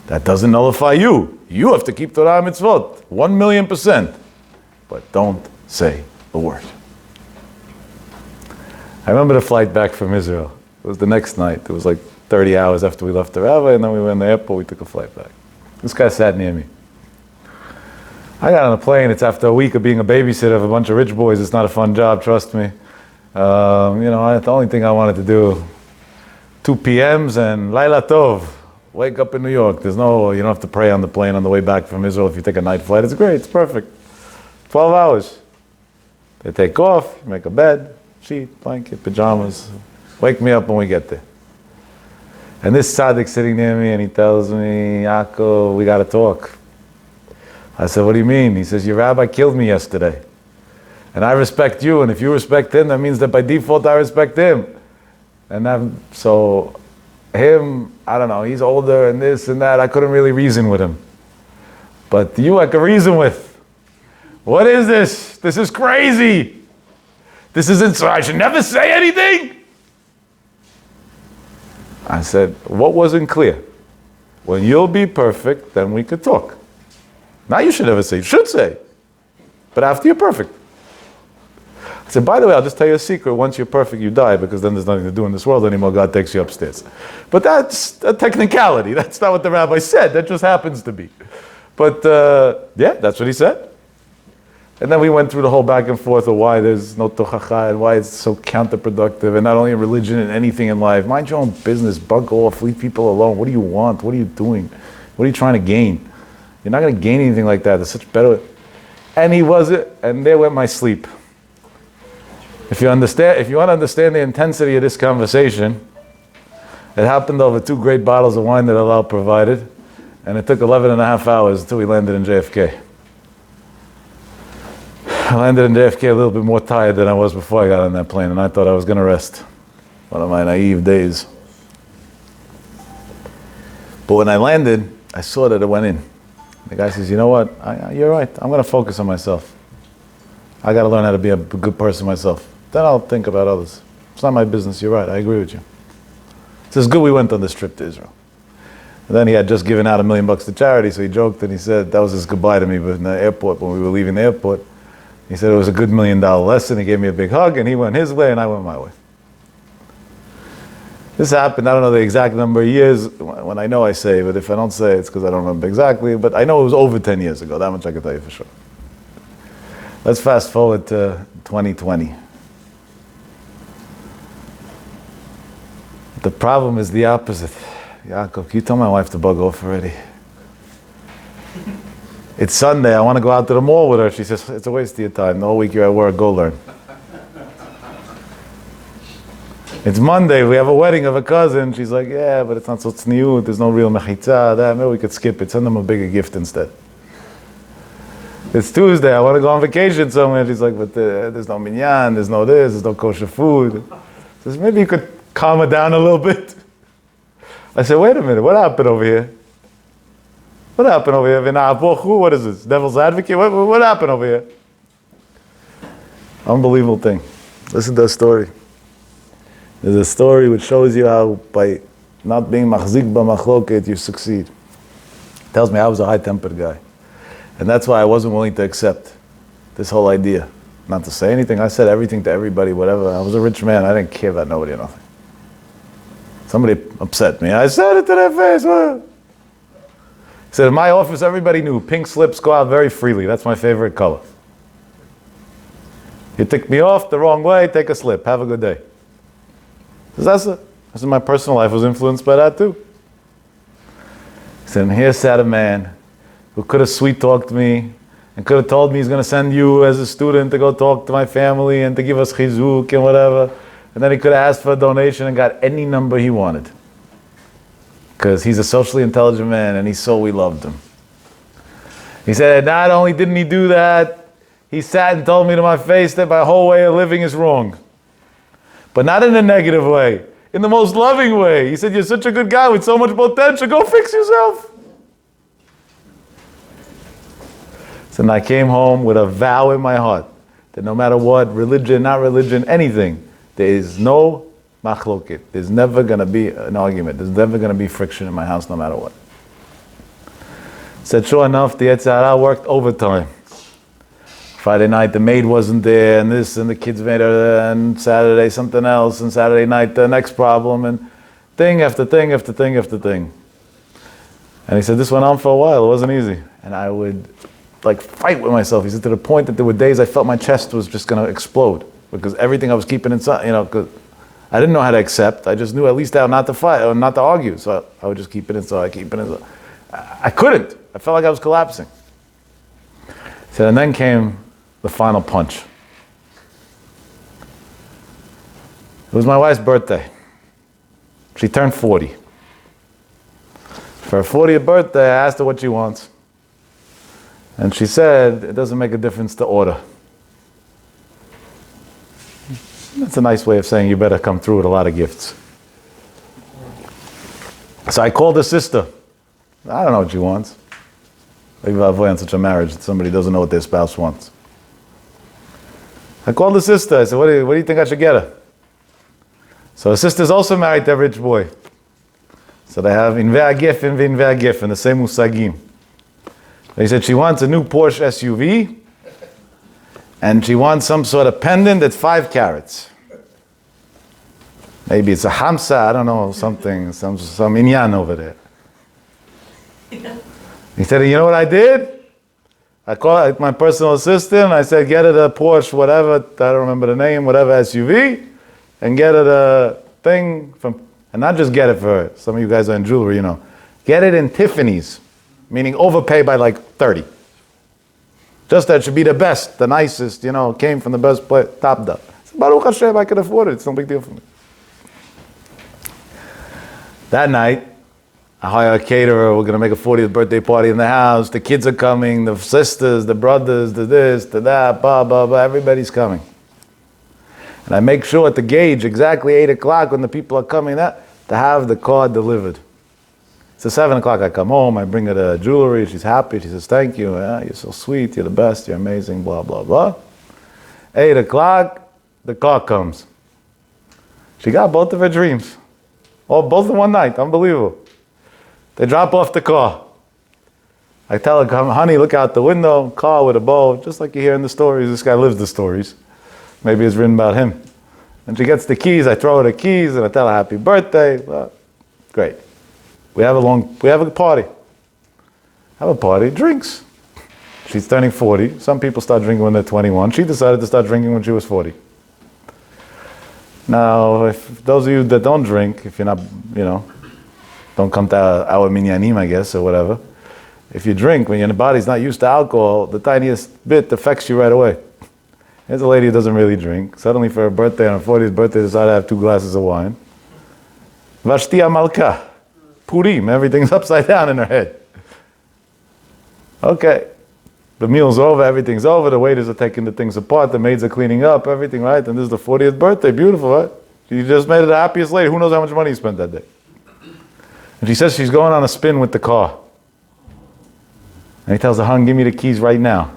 A: That doesn't nullify you. You have to keep Torah mitzvot, 1,000,000%. But don't say a word. I remember the flight back from Israel. It was the next night. It was like 30 hours after we left the rabbi, and then we were in the airport, we took a flight back. This guy sat near me. I got on a plane, it's after a week of being a babysitter of a bunch of rich boys. It's not a fun job, trust me. The only thing I wanted to do, 2 p.m.s and Laila Tov, wake up in New York. You don't have to pray on the plane on the way back from Israel if you take a night flight. It's great, it's perfect. 12 hours. They take off, make a bed, sheet, blanket, pajamas. Wake me up when we get there. And this tzaddik sitting near me, and he tells me, Yaakov, we got to talk. I said, what do you mean? He says, your rabbi killed me yesterday. And I respect you, and if you respect him, that means that by default I respect him. And so him, I don't know, he's older and this and that, I couldn't really reason with him. But you I can reason with. What is this? This is crazy. This isn't so, I should never say anything. I said, what wasn't clear? When you'll be perfect, then we could talk. Now you should never say, you should say. But after you're perfect. I said, by the way, I'll just tell you a secret. Once you're perfect, you die, because then there's nothing to do in this world anymore. God takes you upstairs. But that's a technicality. That's not what the rabbi said. That just happens to be. But yeah, that's what he said. And then we went through the whole back and forth of why there's no tochacha and why it's so counterproductive, and not only in religion and anything in life. Mind your own business, bug off, leave people alone. What do you want? What are you doing? What are you trying to gain? You're not going to gain anything like that. There's such better. And he was it, and there went my sleep. If you want to understand the intensity of this conversation, it happened over 2 great bottles of wine that Allah provided, and it took 11 and a half hours until we landed in JFK. I landed in JFK a little bit more tired than I was before I got on that plane, and I thought I was going to rest. One of my naive days. But when I landed, I saw that it went in. The guy says, you know what, you're right, I'm going to focus on myself. I got to learn how to be a good person myself. Then I'll think about others. It's not my business, you're right, I agree with you. It's as good we went on this trip to Israel. And then he had just given out $1 million to charity, so he joked and he said, that was his goodbye to me, but in the airport, when we were leaving the airport, he said it was a good $1 million lesson. He gave me a big hug, and he went his way, and I went my way. This happened, I don't know the exact number of years. When I know, I say, but if I don't say, it's because I don't remember exactly. But I know it was over 10 years ago. That much I can tell you for sure. Let's fast forward to 2020. The problem is the opposite. Yaakov, can you tell my wife to bug off already? It's Sunday, I want to go out to the mall with her. She says, it's a waste of your time. The whole week you're at work, go learn. It's Monday, we have a wedding of a cousin. She's like, yeah, but it's not so tzniut, there's no real mechitza. Maybe we could skip it, send them a bigger gift instead. It's Tuesday, I want to go on vacation somewhere. She's like, but there's no minyan, there's no this, there's no kosher food. She says, maybe you could calm her down a little bit. I said, wait a minute, what happened over here? What happened over here? What is this? Devil's advocate? What happened over here? Unbelievable thing. Listen to the story. There's a story which shows you how by not being machzik b'machloket you succeed. It tells me I was a high-tempered guy. And that's why I wasn't willing to accept this whole idea. Not to say anything. I said everything to everybody, whatever. I was a rich man. I didn't care about nobody or nothing. Somebody upset me. I said it to their face. What? He said, in my office, everybody knew pink slips go out very freely. That's my favorite color. You tick me off the wrong way, take a slip. Have a good day. That's my personal life was influenced by that too. He said, and here sat a man who could have sweet-talked me and could have told me he's going to send you as a student to go talk to my family and to give us chizuk and whatever. And then he could have asked for a donation and got any number he wanted. Because he's a socially intelligent man and we loved him. He said, not only didn't he do that, he sat and told me to my face that my whole way of living is wrong. But not in a negative way, in the most loving way. He said, you're such a good guy with so much potential, go fix yourself. So then I came home with a vow in my heart that no matter what, religion, not religion, anything, there is no machloket. There's never going to be an argument. There's never going to be friction in my house no matter what. Said, sure enough, the Yetzer Hara worked overtime. Friday night, the maid wasn't there, and this, and the kids made her, and Saturday, something else, and Saturday night, the next problem, and thing after thing after thing after thing. And he said, this went on for a while. It wasn't easy. And I would, fight with myself. He said, to the point that there were days I felt my chest was just going to explode, because everything I was keeping inside, because I didn't know how to accept. I just knew at least how not to fight or not to argue. So I would just keep it inside, I couldn't. I felt like I was collapsing. So, and then came the final punch. It was my wife's birthday. She turned 40. For her 40th birthday, I asked her what she wants. And she said, it doesn't make a difference to order. That's a nice way of saying you better come through with a lot of gifts. So I called her sister. I don't know what she wants. Maybe I'll avoid such a marriage that somebody doesn't know what their spouse wants. I called her sister. I said, what do you think I should get her? So her sister's also married to a rich boy. So they have Inve Agif and Vinve Agif in the same Musagim. They said she wants a new Porsche SUV and she wants some sort of pendant that's 5 carats. Maybe it's a Hamsa, I don't know, something, some inyan over there. He said, you know what I did? I called my personal assistant, I said, get her the Porsche, whatever, I don't remember the name, whatever SUV, and get her the thing from, and not just get it for her. Some of you guys are in jewelry, you know. Get it in Tiffany's, meaning overpay by like 30. Just that it should be the best, the nicest, you know, came from the best place, top up. Baruch Hashem, I can afford it, it's no big deal for me. That night, I hire a caterer, we're going to make a 40th birthday party in the house, the kids are coming, the sisters, the brothers, the this, the that, blah, blah, blah, everybody's coming. And I make sure to gauge exactly 8 o'clock when the people are coming to have the car delivered. So 7 o'clock I come home, I bring her the jewelry, she's happy, she says, thank you, you're so sweet, you're the best, you're amazing, blah, blah, blah. 8 o'clock, the car comes. She got both of her dreams. Oh, both in one night, unbelievable. They drop off the car. I tell her, honey, look out the window, car with a bow, just like you hear in the stories. This guy lives the stories. Maybe it's written about him. And she gets the keys, I throw her the keys, and I tell her happy birthday. Well, great. We have a party. Have a party, drinks. She's turning 40. Some people start drinking when they're 21. She decided to start drinking when she was 40. Now, if those of you that don't drink, if you're not, you know, don't come to our minyanim, I guess, or whatever. If you drink, when your body's not used to alcohol, the tiniest bit affects you right away. Here's a lady who doesn't really drink. Suddenly for her birthday, on her 40th birthday, decided to have 2 glasses of wine. Vashtia Malka. Purim, everything's upside down in her head. Okay. The meal's over, everything's over, the waiters are taking the things apart, the maids are cleaning up, everything, right? And this is the 40th birthday, beautiful, right? You just made it the happiest lady. Who knows how much money you spent that day? And she says she's going on a spin with the car. And he tells her, hon, give me the keys right now.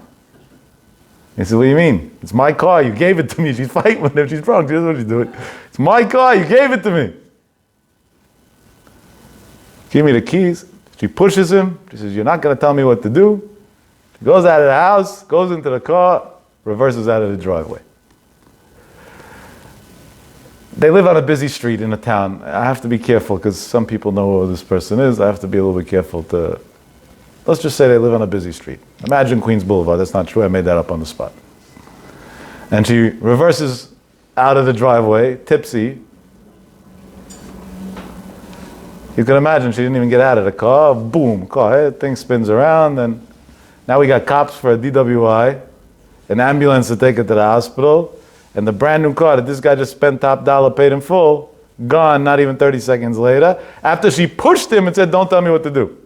A: He says, what do you mean? It's my car, you gave it to me. She's fighting with him, she's drunk, she doesn't know what she's doing. It's my car, you gave it to me. Give me the keys. She pushes him. She says, you're not going to tell me what to do. She goes out of the house, goes into the car, reverses out of the driveway. They live on a busy street in a town. I have to be careful because some people know who this person is. I have to be a little bit careful to... Let's just say they live on a busy street. Imagine Queens Boulevard. That's not true. I made that up on the spot. And she reverses out of the driveway, tipsy. You can imagine she didn't even get out of the car. Boom, car, thing spins around, and now we got cops for a DWI, an ambulance to take her to the hospital, and the brand new car that this guy just spent top dollar, paid in full, gone not even 30 seconds later, after she pushed him and said, don't tell me what to do.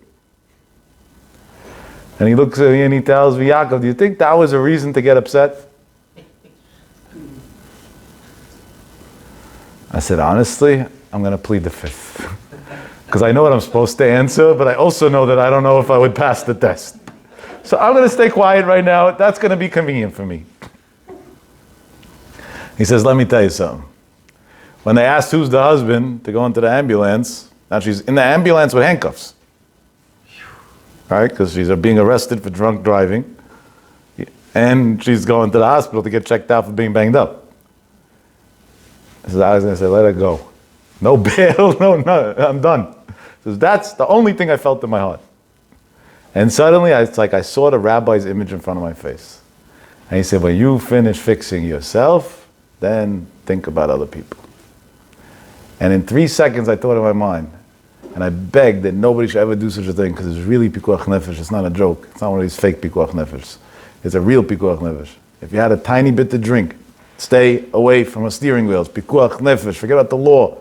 A: And he looks at me and he tells me, Yaakov, do you think that was a reason to get upset? I said, honestly, I'm going to plead the fifth. Because I know what I'm supposed to answer, but I also know that I don't know if I would pass the test. So I'm going to stay quiet right now. That's going to be convenient for me. He says, let me tell you something. When they asked who's the husband to go into the ambulance, now she's in the ambulance with handcuffs. Right? Because she's being arrested for drunk driving. And she's going to the hospital to get checked out for being banged up. So I was going to say, let her go. No bail, no, I'm done. So that's the only thing I felt in my heart. And suddenly, it's like I saw the rabbi's image in front of my face. And he said, when you finish fixing yourself, then think about other people. And in 3 seconds, I thought in my mind, and I begged that nobody should ever do such a thing, because it's really pikuach nefesh. It's not a joke. It's not one of these fake pikuach nefesh. It's a real pikuach nefesh. If you had a tiny bit to drink, Stay away from a steering wheel. It's pikuach nefesh. Forget about the law.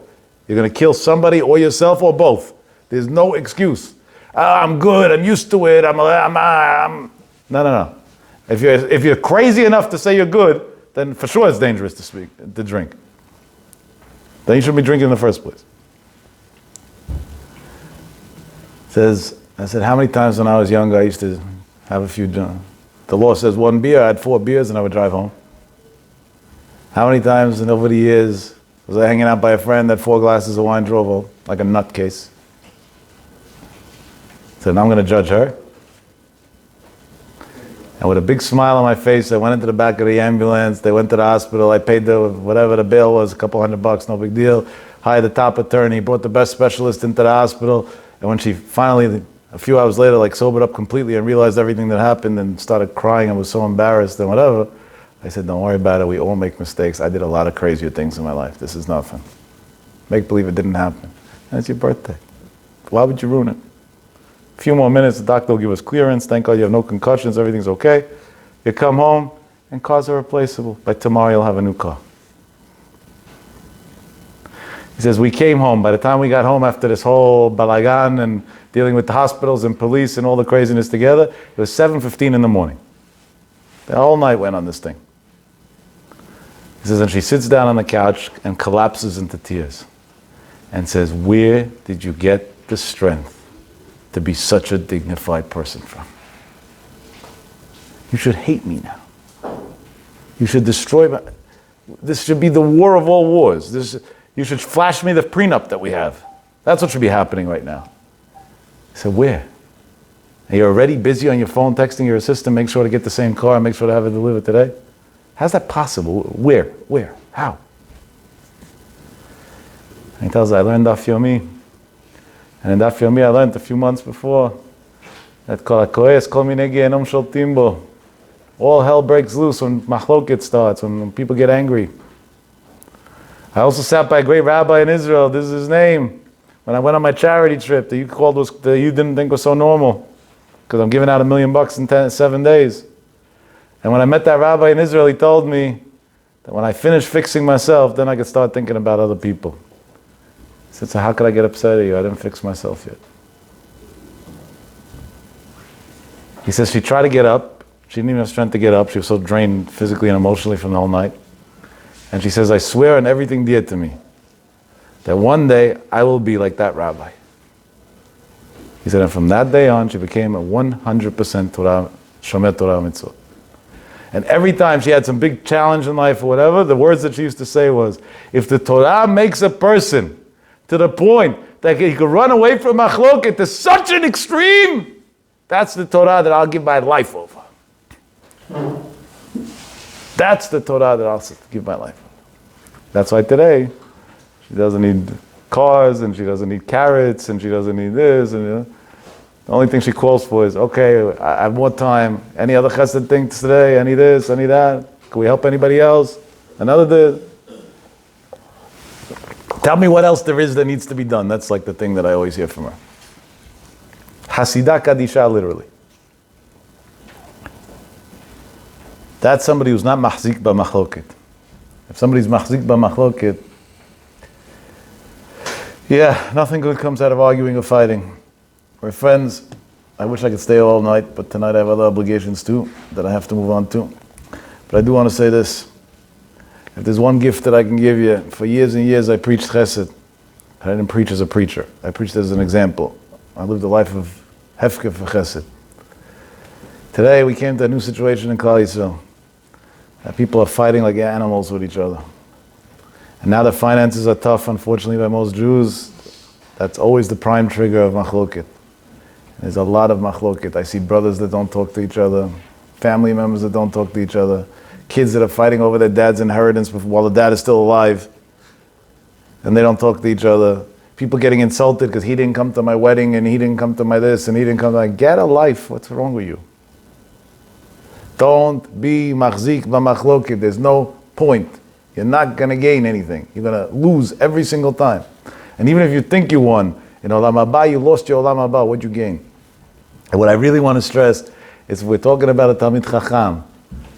A: You're going to kill somebody or yourself or both. There's no excuse. I'm good. I'm used to it. No. If you're crazy enough to say you're good, then for sure it's dangerous to drink. Then you shouldn't be drinking in the first place. I said, how many times when I was younger I used to have a few. The law says 1 beer. I had 4 beers and I would drive home. How many times over the years was I hanging out by a friend that 4 glasses of wine drove home like a nutcase? So now I'm going to judge her. And with a big smile on my face, I went into the back of the ambulance. They went to the hospital. I paid whatever the bill was, a couple $100, no big deal. Hired the top attorney, brought the best specialist into the hospital. And when she finally, a few hours later, like sobered up completely and realized everything that happened and started crying and was so embarrassed and whatever, I said, don't worry about it. We all make mistakes. I did a lot of crazier things in my life. This is nothing. Make believe it didn't happen. And it's your birthday. Why would you ruin it? A few more minutes, the doctor will give us clearance. Thank God you have no concussions. Everything's okay. You come home and cars are replaceable. By tomorrow you'll have a new car. He says, we came home. By the time we got home after this whole balagan and dealing with the hospitals and police and all the craziness together, it was 7:15 in the morning. The whole night went on this thing. He says, and she sits down on the couch and collapses into tears and says, where did you get the strength to be such a dignified person from? You should hate me now. You should destroy my... This should be the war of all wars. You should flash me the prenup that we have. That's what should be happening right now. I said, where? And you're already busy on your phone texting your assistant, make sure to get the same car, make sure to have it delivered today? How's that possible? Where? How? And he tells her, I learned Daf Yomi. And in Daf Yomi I learned a few months before that all hell breaks loose when machloket starts, when people get angry. I also sat by a great rabbi in Israel, this is his name, when I went on my charity trip that you didn't think was so normal, because I'm giving out $1 million in 7 days. And when I met that rabbi in Israel, he told me that when I finish fixing myself, then I could start thinking about other people. He said, so how could I get upset at you? I didn't fix myself yet. He says she tried to get up. She didn't even have strength to get up. She was so drained physically and emotionally from the whole night. And she says, I swear on everything dear to me that one day I will be like that rabbi. He said, and from that day on, she became a 100% Torah, Shomer Torah Mitzvot. And every time she had some big challenge in life or whatever, the words that she used to say was, if the Torah makes a person to the point that he could run away from machloket to such an extreme, that's the Torah that I'll give my life over. That's the Torah that I'll give my life over. That's why today, she doesn't need cars, and she doesn't need carrots, and she doesn't need this, and the only thing she calls for is, okay, I have more time. Any other chesed things today? Any this, any that? Can we help anybody else? Another this. Tell me what else there is that needs to be done. That's like the thing that I always hear from her. Hasidah Kadisha, literally. That's somebody who's not mahzik b'machloket. If somebody's mahzik b'machloket, yeah, nothing good comes out of arguing or fighting. We're friends. I wish I could stay all night, but tonight I have other obligations too that I have to move on to. But I do want to say this. If there's one gift that I can give you, for years and years I preached chesed. I didn't preach as a preacher. I preached as an example. I lived a life of hefker for chesed. Today we came to a new situation in Klal Yisrael. That people are fighting like animals with each other. And now the finances are tough, unfortunately, by most Jews. That's always the prime trigger of machloket. There's a lot of machloket. I see brothers that don't talk to each other, family members that don't talk to each other, kids that are fighting over their dad's inheritance while the dad is still alive, and they don't talk to each other. People getting insulted because he didn't come to my wedding, and he didn't come to my this, and he didn't come to my... Get a life. What's wrong with you? Don't be machzik b'machloket. There's no point. You're not going to gain anything. You're going to lose every single time. And even if you think you won, in Olam Haba, you lost your Olam Haba, what'd you gain? And what I really want to stress is we're talking about a Talmid Chacham.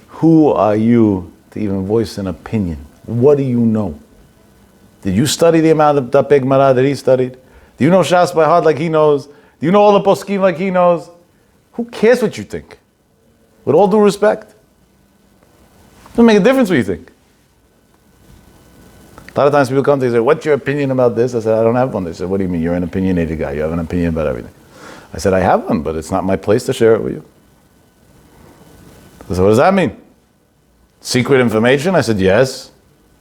A: Who are you to to even voice an opinion. What do you know? Did you study the amount of Dapei Gemara that he studied? Do you know Shas by heart like he knows? Do you know all the poskim like he knows? Who cares what you think? With all due respect. It doesn't make a difference what you think. A lot of times people come to me and say, what's your opinion about this? I said, I don't have one. They said, what do you mean? You're an opinionated guy. You have an opinion about everything. I said, I have one, but it's not my place to share it with you. They said, what does that mean? Secret information? I said, yes.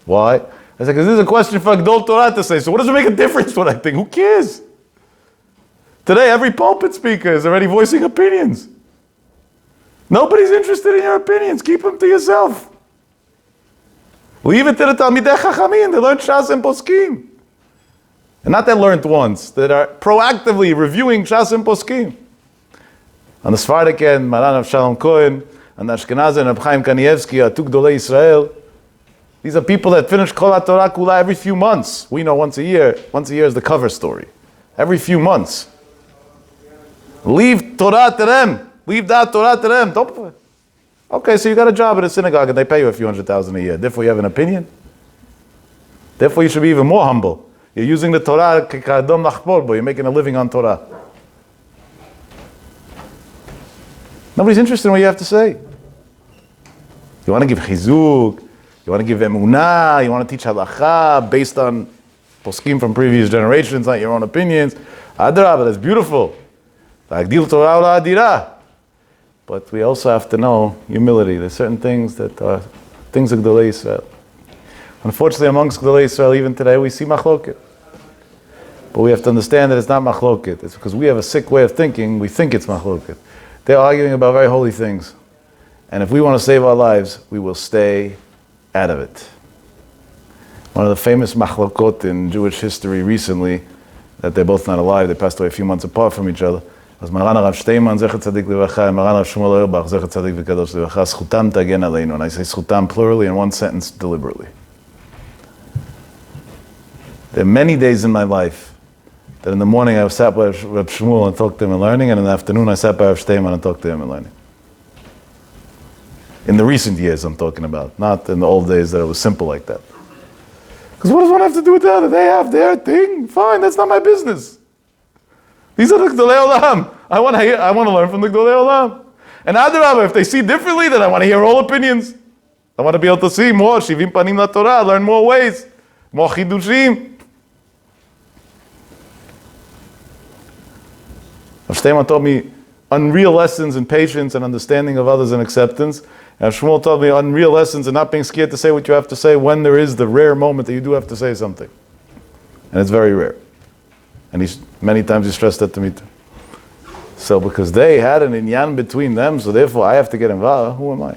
A: Why? I said, because this is a question for Gdol Torah to say. So what does it make a difference what I think? Who cares? Today, every pulpit speaker is already voicing opinions. Nobody's interested in your opinions. Keep them to yourself. Leave it to the Talmidei Chachamim. They learn Shas and Poskim. And not that learned once, that are proactively reviewing Shas and Poskim. On the Sephardic end, Maran of Shalom Cohen, and the Ashkenazi and Reb Chaim Kanievsky, Atu Gdolei Israel. These are people that finish Kol HaTorah Kula every few months. We know once a year. Once a year is the cover story. Every few months. Leave Torah to them. Leave that Torah to them. Don't. Okay, so you got a job at a synagogue and they pay you a few $100,000 a year. Therefore you have an opinion. Therefore you should be even more humble. You're using the Torah k'kadom lachpor, but you're making a living on Torah. Nobody's interested in what you have to say. You want to give chizuk, you want to give emunah, you want to teach halacha based on poskim from previous generations, not your own opinions. Adrabah, that's beautiful. Ta'agdil Torah ula adira. But we also have to know humility. There's certain things that are things of Gdolei Yisrael. Unfortunately, amongst Gdolei Yisrael, even today, we see machloket. But we have to understand that it's not machloket. It's because we have a sick way of thinking, we think it's machloket. They're arguing about very holy things. And if we want to save our lives, we will stay out of it. One of the famous machlokot in Jewish history recently, that they're both not alive, they passed away a few months apart from each other, was Maran Rav Shteinman, Zecher Tzadik Livracha, and Maran Rav Shmuel Auerbach, Zecher Tzadik V'Kadosh Livracha, Schutam Tagen Aleinu. And I say Schutam plurally in one sentence deliberately. There are many days in my life that in the morning I sat by Rav Shmuel and talked to him and learning, and in the afternoon I sat by Rav Shteinman and talked to him and learning. In the recent years I'm talking about, not in the old days that it was simple like that. Because what does one have to do with the other? They have their thing, fine, that's not my business. These are the Gdolei Olam. I want to learn from the Gdolei Olam. And Adrabah, if they see differently, then I want to hear all opinions. I want to be able to see more Shivim Panim LaTorah, learn more ways, more Chidushim. Rav Shteinman taught me unreal lessons in patience and understanding of others and acceptance. And Shmuel taught me unreal lessons in not being scared to say what you have to say when there is the rare moment that you do have to say something. And it's very rare. And many times he stressed that to me too. So because they had an inyan between them, so therefore I have to get involved, who am I? You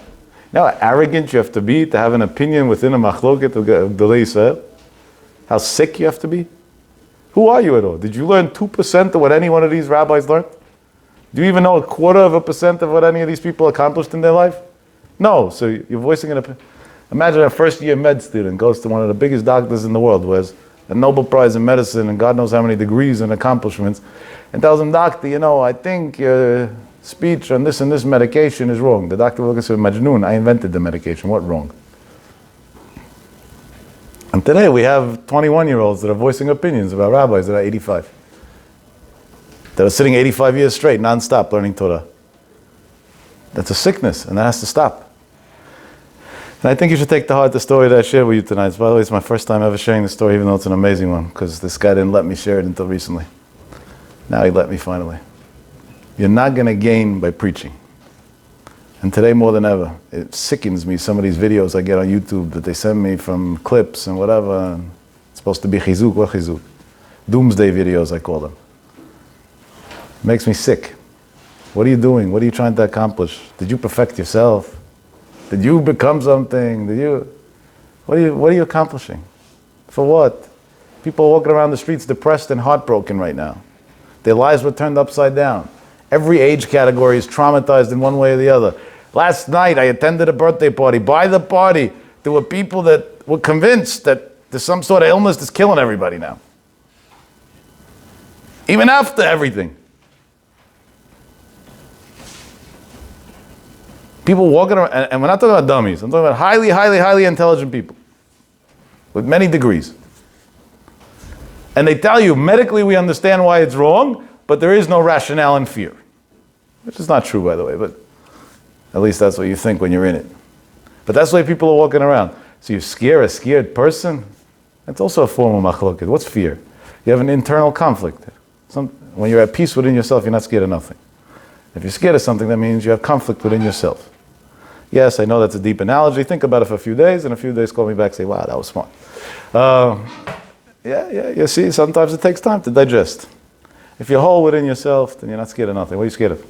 A: know how arrogant you have to be to have an opinion within a machloket of Gdolei Yisrael? How sick you have to be? Who are you at all? Did you learn 2% of what any one of these rabbis learned? Do you even know 1/4% of what any of these people accomplished in their life? No, so you're voicing an opinion. Imagine a first-year med student goes to one of the biggest doctors in the world, who has a Nobel Prize in medicine and God knows how many degrees and accomplishments, and tells him, doctor, I think your speech on this and this medication is wrong. The doctor will look and say, Majnoon, I invented the medication, what wrong? And today we have 21-year-olds that are voicing opinions about rabbis that are 85. That are sitting 85 years straight, non-stop, learning Torah. That's a sickness, and that has to stop. And I think you should take to heart the story that I shared with you tonight. By the way, it's my first time ever sharing the story, even though it's an amazing one, because this guy didn't let me share it until recently. Now he let me finally. You're not going to gain by preaching. And today more than ever, it sickens me, some of these videos I get on YouTube that they send me from clips and whatever. And it's supposed to be chizuk, what chizuk? Doomsday videos, I call them. It makes me sick. What are you doing? What are you trying to accomplish? Did you perfect yourself? Did you become something? What are you accomplishing? For what? People walking around the streets depressed and heartbroken right now. Their lives were turned upside down. Every age category is traumatized in one way or the other. Last night I attended a birthday party. By the party, there were people that were convinced that there's some sort of illness that's killing everybody now. Even after everything. People walking around, and we're not talking about dummies. I'm talking about highly, highly, highly intelligent people with many degrees. And they tell you, medically we understand why it's wrong, but there is no rationale in fear. Which is not true, by the way, but at least that's what you think when you're in it. But that's the way people are walking around. So you scare a scared person? That's also a form of machlokes. What's fear? You have an internal conflict. When you're at peace within yourself, you're not scared of nothing. If you're scared of something, that means you have conflict within yourself. Yes, I know that's a deep analogy. Think about it for a few days, and a few days call me back and say, wow, that was smart. You see, sometimes it takes time to digest. If you're whole within yourself, then you're not scared of nothing. What are you scared of?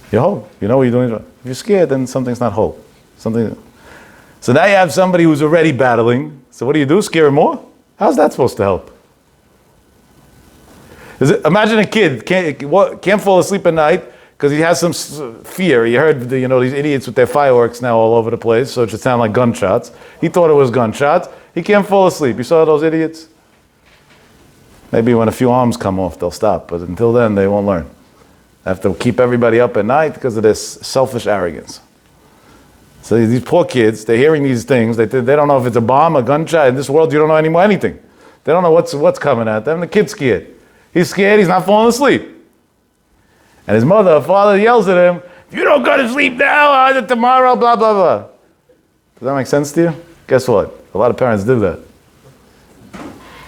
A: You're whole. You know what you're doing wrong. If you're scared, then something's not whole. So now you have somebody who's already battling. So what do? Scare him more? How's that supposed to help? Imagine a kid can't fall asleep at night because he has some fear. He heard these idiots with their fireworks now all over the place, so it should sound like gunshots. He thought it was gunshots. He can't fall asleep. You saw those idiots? Maybe when a few arms come off, they'll stop. But until then, they won't learn. They have to keep everybody up at night because of this selfish arrogance. So these poor kids, they're hearing these things. They don't know if it's a bomb, a gunshot. In this world, you don't know anything. They don't know what's coming at them. The kid's scared. He's scared. He's not falling asleep. And his mother or father yells at him, if you don't go to sleep now, tomorrow, blah, blah, blah. Does that make sense to you? Guess what? A lot of parents do that.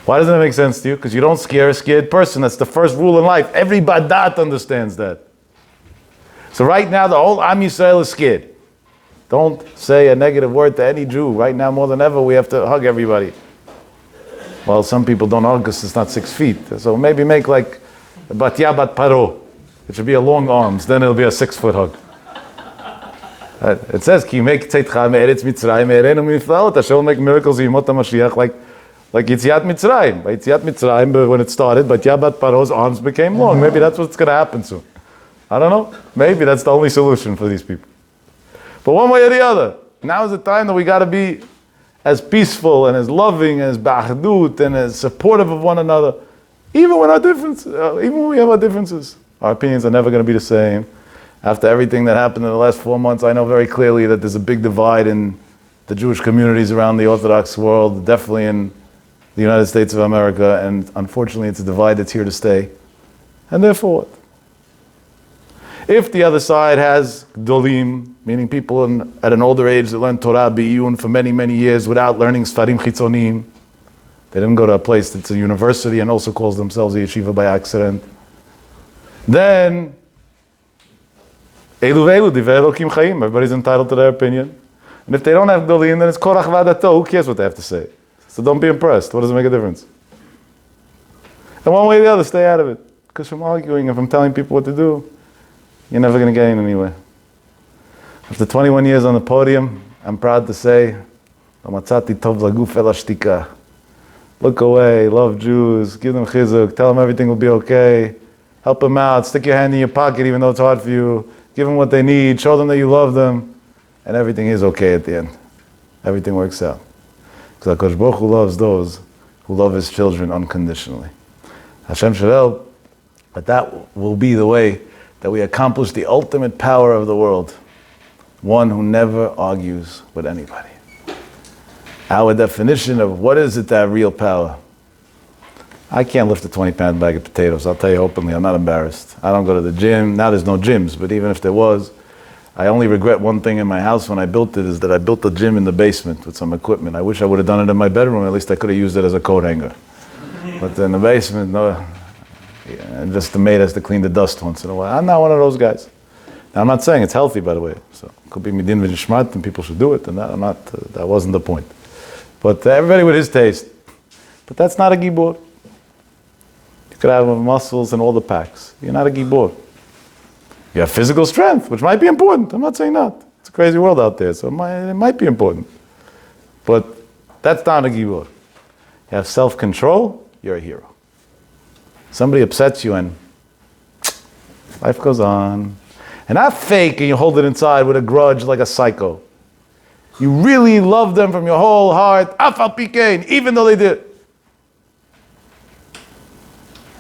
A: Why doesn't it make sense to you? Because you don't scare a scared person. That's the first rule in life. Every badat understands that. So right now, the whole Am Yisrael is scared. Don't say a negative word to any Jew. Right now, more than ever, we have to hug everybody. Well, some people don't hug because it's not 6 feet. So maybe make like Batya Bat Paro. It should be a long arms. Then it'll be a 6-foot hug. It says, Ki make tzaytcha me'eretz Mitzrayim me'erenu miflaot. Hashem will make miracles in Yemot HaMashiach like Yitziat Mitzrayim. By Yitziat Mitzrayim, when it started, Batya Bat Paro's arms became long. Maybe that's what's going to happen soon. I don't know. Maybe that's the only solution for these people. But one way or the other, now is the time that we got to be as peaceful and as loving, as ba'achdut, and as supportive of one another, even when we have our differences. Our opinions are never going to be the same. After everything that happened in the last 4 months, I know very clearly that there's a big divide in the Jewish communities around the Orthodox world, definitely in the United States of America, and unfortunately it's a divide that's here to stay. And therefore, if the other side has gdolim, meaning people at an older age that learn Torah b'iyun for many, many years without learning Sfarim Chitzonim, they didn't go to a place that's a university and also calls themselves a yeshiva by accident, then Elu ve'elu divrei Elokim chayim. Everybody's entitled to their opinion. And if they don't have gdolim, then it's Korach v'adato. Who cares what they have to say? So don't be impressed. What does it make a difference? And one way or the other, stay out of it. Because from arguing and from telling people what to do, you're never going to get anywhere. After 21 years on the podium, I'm proud to say, "Matzati tov laguf el hashtika." Look away, love Jews, give them chizuk, tell them everything will be okay, help them out, stick your hand in your pocket even though it's hard for you, give them what they need, show them that you love them, and everything is okay at the end. Everything works out. Because HaKadosh Baruch Hu loves those who love His children unconditionally. Hashem should help, but that will be the way that we accomplish the ultimate power of the world. One who never argues with anybody. Our definition of what is it to have real power? I can't lift a 20-pound bag of potatoes. I'll tell you openly, I'm not embarrassed. I don't go to the gym. Now there's no gyms, but even if there was, I only regret one thing in my house when I built it, is that I built a gym in the basement with some equipment. I wish I would have done it in my bedroom. At least I could have used it as a coat hanger. But in the basement, no. And just the maid has to clean the dust once in a while. I'm not one of those guys. Now, I'm not saying it's healthy, by the way. So it could be midin v'nishmat, and people should do it. And that wasn't the point. But everybody with his taste. But that's not a gibor. You could have muscles and all the packs. You're not a gibor. You have physical strength, which might be important. I'm not saying not. It's a crazy world out there, so it might be important. But that's not a gibor. You have self-control, you're a hero. Somebody upsets you and life goes on. And not fake and you hold it inside with a grudge like a psycho. You really love them from your whole heart, af al pi kein, even though they did.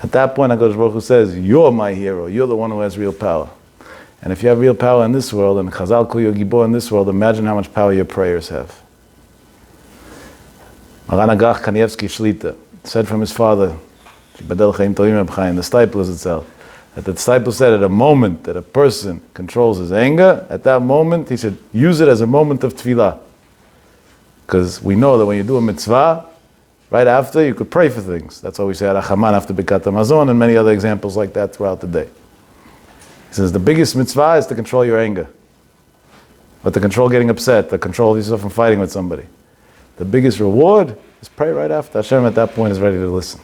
A: At that point, HaKadosh Baruch Hu says, you're my hero. You're the one who has real power. And if you have real power in this world, and Chazal Kol Gibor in this world, imagine how much power your prayers have. Maran Agrach Kanievsky Shlita said from his father, the disciples itself, that the disciple said at a moment that a person controls his anger, at that moment he should use it as a moment of tefillah. Because we know that when you do a mitzvah, right after you could pray for things. That's why we say Arachaman after Birkat Hamazon and many other examples like that throughout the day. He says the biggest mitzvah is to control your anger. But to control getting upset, to control yourself from fighting with somebody. The biggest reward is pray right after. Hashem at that point is ready to listen.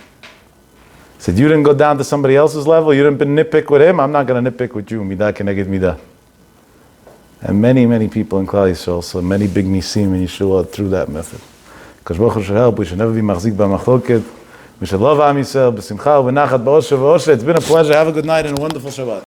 A: He said, you didn't go down to somebody else's level, you didn't nitpick with him, I'm not going to nitpick with you. Midah keneged midah. And many people in Klal Yisrael, so many big nisim in Yeshua through that method. Because Baruch Hu should help, we should never be machzik b'machloket. We should love Am Yisrael, b'simcha, b'nachat, b'osher, v'osher. It's been a pleasure. Have a good night and a wonderful Shabbat.